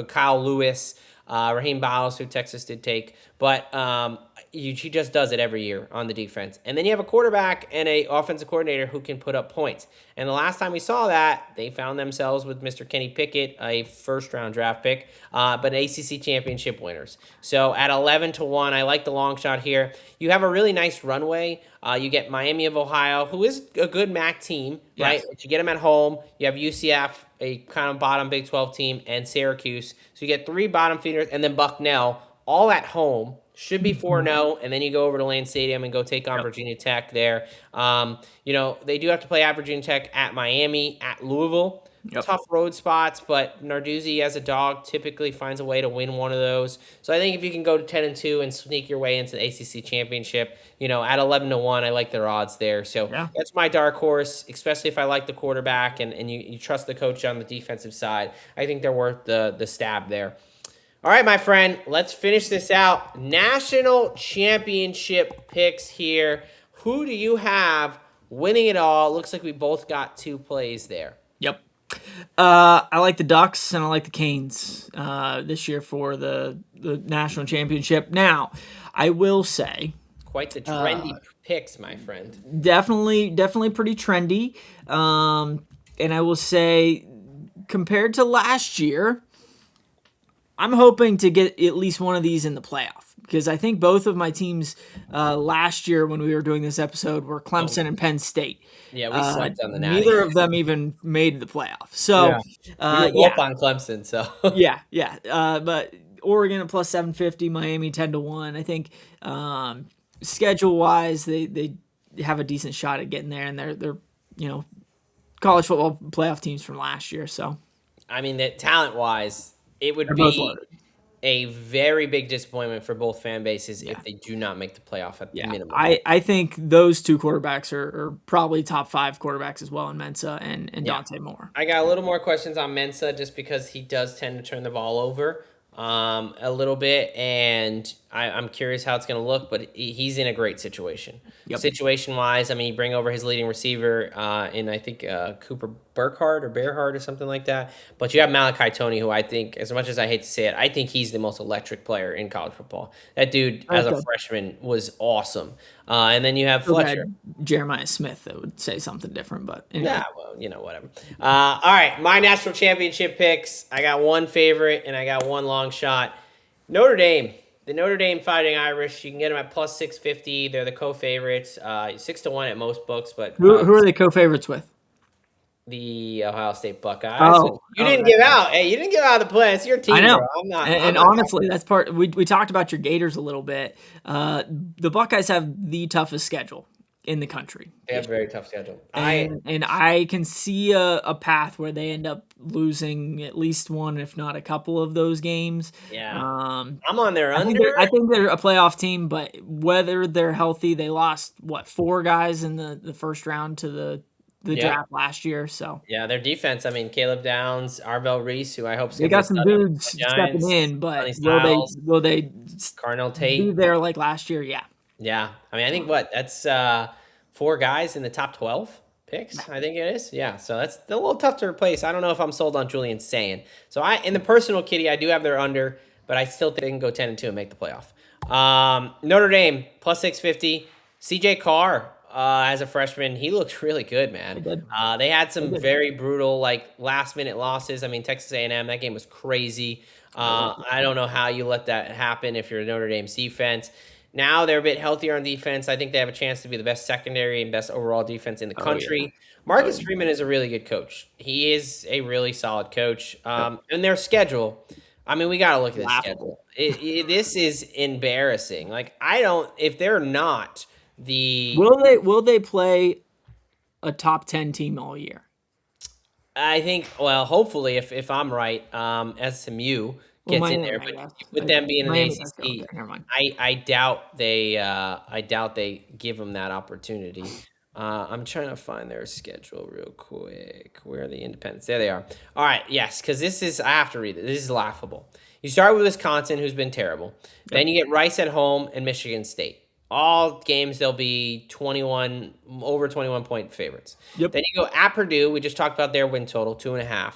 Kyle Lewis, Raheem Biles, who Texas did take. But he just does it every year on the defense. And then you have a quarterback and a offensive coordinator who can put up points. And the last time we saw that, they found themselves with Mr. Kenny Pickett, a first-round draft pick, but ACC championship winners. So at 11-1, I like the long shot here. You have a really nice runway. You get Miami of Ohio, who is a good MAC team, right? But you get them at home. You have UCF, a kind of bottom Big 12 team, and Syracuse. So you get 3 bottom feeders, and then Bucknell, all at home. Should be 4-0, and then you go over to Lane Stadium and go take on Virginia Tech there. They do have to play at Virginia Tech, at Miami, at Louisville. Tough road spots, but Narduzzi as a dog typically finds a way to win one of those. So I think if you can go to 10-2 and sneak your way into the ACC championship, at 11-1, I like their odds there. So that's my dark horse, especially if I like the quarterback and you trust the coach on the defensive side. I think they're worth the stab there. All right, my friend, let's finish this out. National championship picks here. Who do you have winning it all? Looks like we both got 2 plays there. Yep. I like the Ducks and I like the Canes this year for the national championship. Now, I will say, Quite the trendy picks, my friend. definitely pretty trendy. And I will say, compared to last year, I'm hoping to get at least one of these in the playoff because I think both of my teams last year when we were doing this episode were Clemson and Penn State. Yeah, we slept on the Natty. Neither of them even made the playoff. So, We were both on Clemson, so. yeah. But Oregon at plus 750, Miami 10-1. I think schedule wise, they have a decent shot at getting there, and they're college football playoff teams from last year. So, I mean, that talent wise, it would they're both be loaded. a very big disappointment for both fan bases if they do not make the playoff at the minimum. I think those two quarterbacks are probably top 5 quarterbacks as well in Mensa and Dante Moore. I got a little more questions on Mensa just because he does tend to turn the ball over a little bit, and I'm curious how it's going to look, but he's in a great situation. Situation-wise, I mean, you bring over his leading receiver in, I think, Cooper Burkhardt or Bearhart or something like that, but you have Malachi Toney, who I think, as much as I hate to say it, I think he's the most electric player in college football. That dude, as a freshman, was awesome. And then you have Fletcher. Jeremiah Smith that would say something different, but anyway. Yeah, well, whatever. All right, my national championship picks. I got one favorite and I got one long shot. Notre Dame. The Notre Dame Fighting Irish. You can get them at plus 650. They're the co-favorites. 6-1 at most books, but who are they co-favorites with? The Ohio State Buckeyes. Oh, you didn't give out. Hey, you didn't give out the play. It's your team, I know. bro. I'm not. And honestly, that's part. We talked about your Gators a little bit. The Buckeyes have the toughest schedule in the country. They have a very tough schedule. And I can see a path where they end up losing at least one, if not a couple of those games. Yeah. I'm on their under. I think they're a playoff team, but whether they're healthy, they lost, 4 guys in the first round to the draft last year. So yeah, their defense. I mean, Caleb Downs, Arvell Reese, who I hope they got some dudes stepping in, but will they Carnell Tate be there like last year? Yeah. Yeah, I mean, I think that's 4 guys in the top 12 picks. I think it is. Yeah, so that's a little tough to replace. I don't know if I'm sold on Julian Sayin. So in the personal kitty, I do have their under, but I still think they can go 10-2 and make the playoff. Notre Dame plus 650. CJ Carr as a freshman, he looked really good, man. They had some very brutal last minute losses. I mean, Texas A&M, that game was crazy. I don't know how you let that happen if you're Notre Dame's defense. Now they're a bit healthier on defense. I think they have a chance to be the best secondary and best overall defense in the country. Marcus Freeman is a really good coach. He is a really solid coach. And their schedule, I mean, we got to look at this schedule. This is embarrassing. If they're not the... Will they play a top 10 team all year? I think, well, hopefully, if I'm right, SMU gets in there, but with them being in the ACC, I doubt they give them that opportunity. I'm trying to find their schedule real quick. Where are the independents? There they are. All right, yes, because I have to read it. This is laughable. You start with Wisconsin, who's been terrible. Then you get Rice at home and Michigan State. All games, they'll be over 21-point favorites. Then you go at Purdue. We just talked about their win total, 2.5.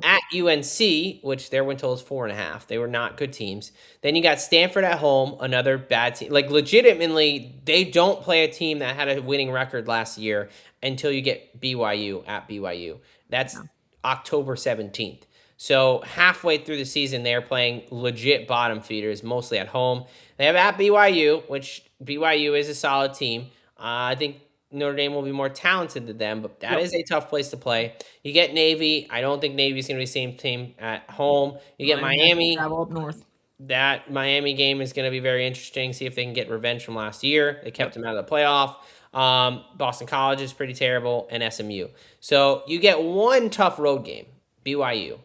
At UNC, which their win total is 4.5. They were not good teams. Then you got Stanford at home, another bad team. Legitimately, they don't play a team that had a winning record last year until you get BYU at BYU. That's October 17th. So halfway through the season, they're playing legit bottom feeders, mostly at home. They have at BYU, which BYU is a solid team. I think Notre Dame will be more talented than them, but that is a tough place to play. You get Navy. I don't think Navy's going to be the same team at home. You get Miami. Travel up north. That Miami game is going to be very interesting. See if they can get revenge from last year. They kept them out of the playoff. Boston College is pretty terrible, and SMU. So you get one tough road game, BYU,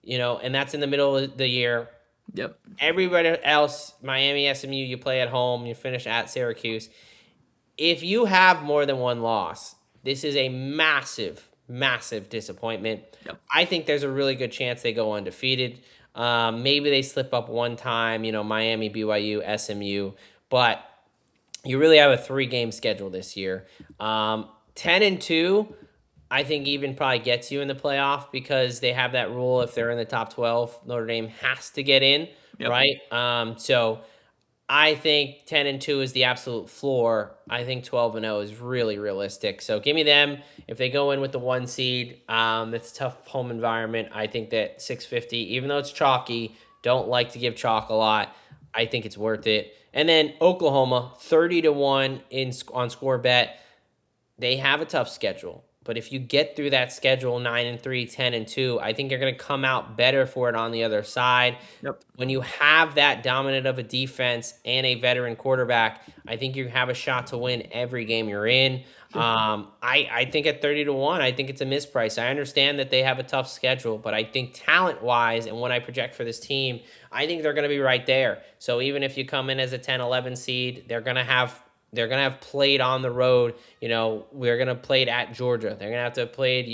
and that's in the middle of the year. Everybody else, Miami, SMU, you play at home. You finish at Syracuse. If you have more than one loss, this is a massive, massive disappointment. I think there's a really good chance they go undefeated. Maybe they slip up one time, Miami, BYU, SMU. But you really have a 3-game schedule this year. 10-2, I think even probably gets you in the playoff because they have that rule if they're in the top 12, Notre Dame has to get in, Yep. right? So I think 10-2 is the absolute floor. I think 12-0 is really realistic. So give me them. If they go in with the 1 seed, it's a tough home environment. I think that 650, even though it's chalky, don't like to give chalk a lot. I think it's worth it. And then Oklahoma, 30-1 on score bet. They have a tough schedule. But if you get through that schedule 9-3, 10-2, I think you're going to come out better for it on the other side. Yep. When you have that dominant of a defense and a veteran quarterback, I think you have a shot to win every game you're in. Sure. I think at 30-1, I think it's a misprice. I understand that they have a tough schedule, but I think talent-wise and when I project for this team, I think they're going to be right there. So even if you come in as a 10-11 seed, they're going to have played on the road. We're going to play it at Georgia. They're going to have to play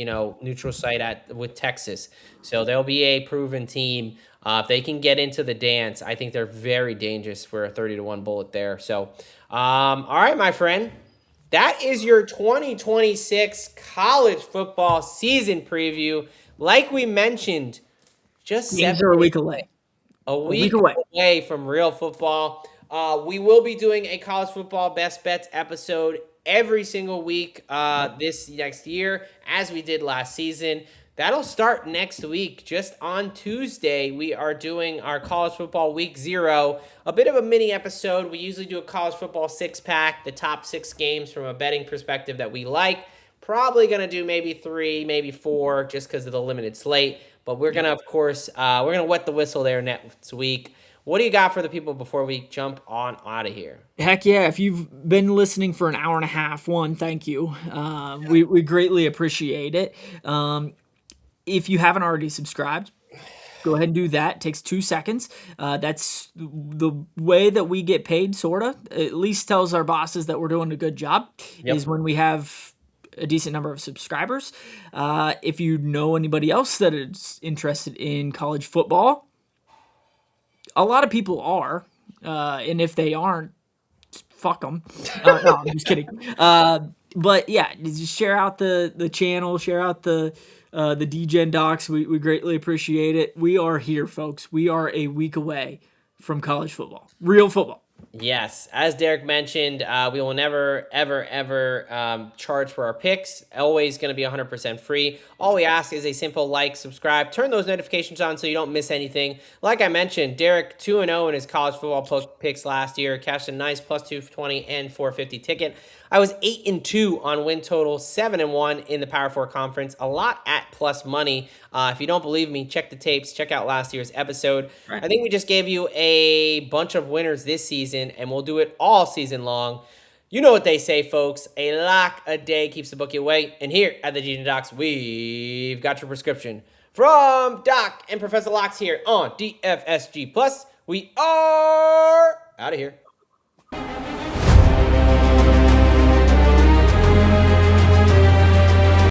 neutral site with Texas. So they'll be a proven team. If they can get into the dance, I think they're very dangerous for a 30-1 bullet there. So, all right, my friend. That is your 2026 college football season preview. Like we mentioned, just Games are a week away. A week away from real football. We will be doing a college football best bets episode every single week this next year, as we did last season. That'll start next week. Just on Tuesday, we are doing our college football week 0, a bit of a mini episode. We usually do a college football 6-pack, the top 6 games from a betting perspective that we like. Probably going to do maybe 3, maybe 4, just because of the limited slate. But we're going to, of course, we're going to wet the whistle there next week. What do you got for the people before we jump on out of here? Heck yeah. If you've been listening for an hour and a half, thank you. We greatly appreciate it. If you haven't already subscribed, go ahead and do that. It takes 2 seconds. That's the way that we get paid, sort of. At least tells our bosses that we're doing a good job, is when we have a decent number of subscribers. If you know anybody else that is interested in college football, a lot of people are, and if they aren't, fuck them. No, I'm just kidding. But yeah, just share out the channel, share out the DGen docs. We greatly appreciate it. We are here, folks. We are a week away from college football, real football. Yes, as Derek mentioned, we will never, ever, ever charge for our picks. Always going to be 100% free. All we ask is a simple like, subscribe, turn those notifications on so you don't miss anything. Like I mentioned, Derek 2-0 in his college football picks last year, cashed a nice plus 220 and 450 ticket. I was 8-2 on win total, 7-1 in the Power 4 conference. A lot at plus money. If you don't believe me, check the tapes. Check out last year's episode. Right. I think we just gave you a bunch of winners this season, and we'll do it all season long. You know what they say, folks. A lock a day keeps the bookie away. And here at the DGen Docs, we've got your prescription. From Doc and Professor Locks here on DFSG Plus, we are out of here.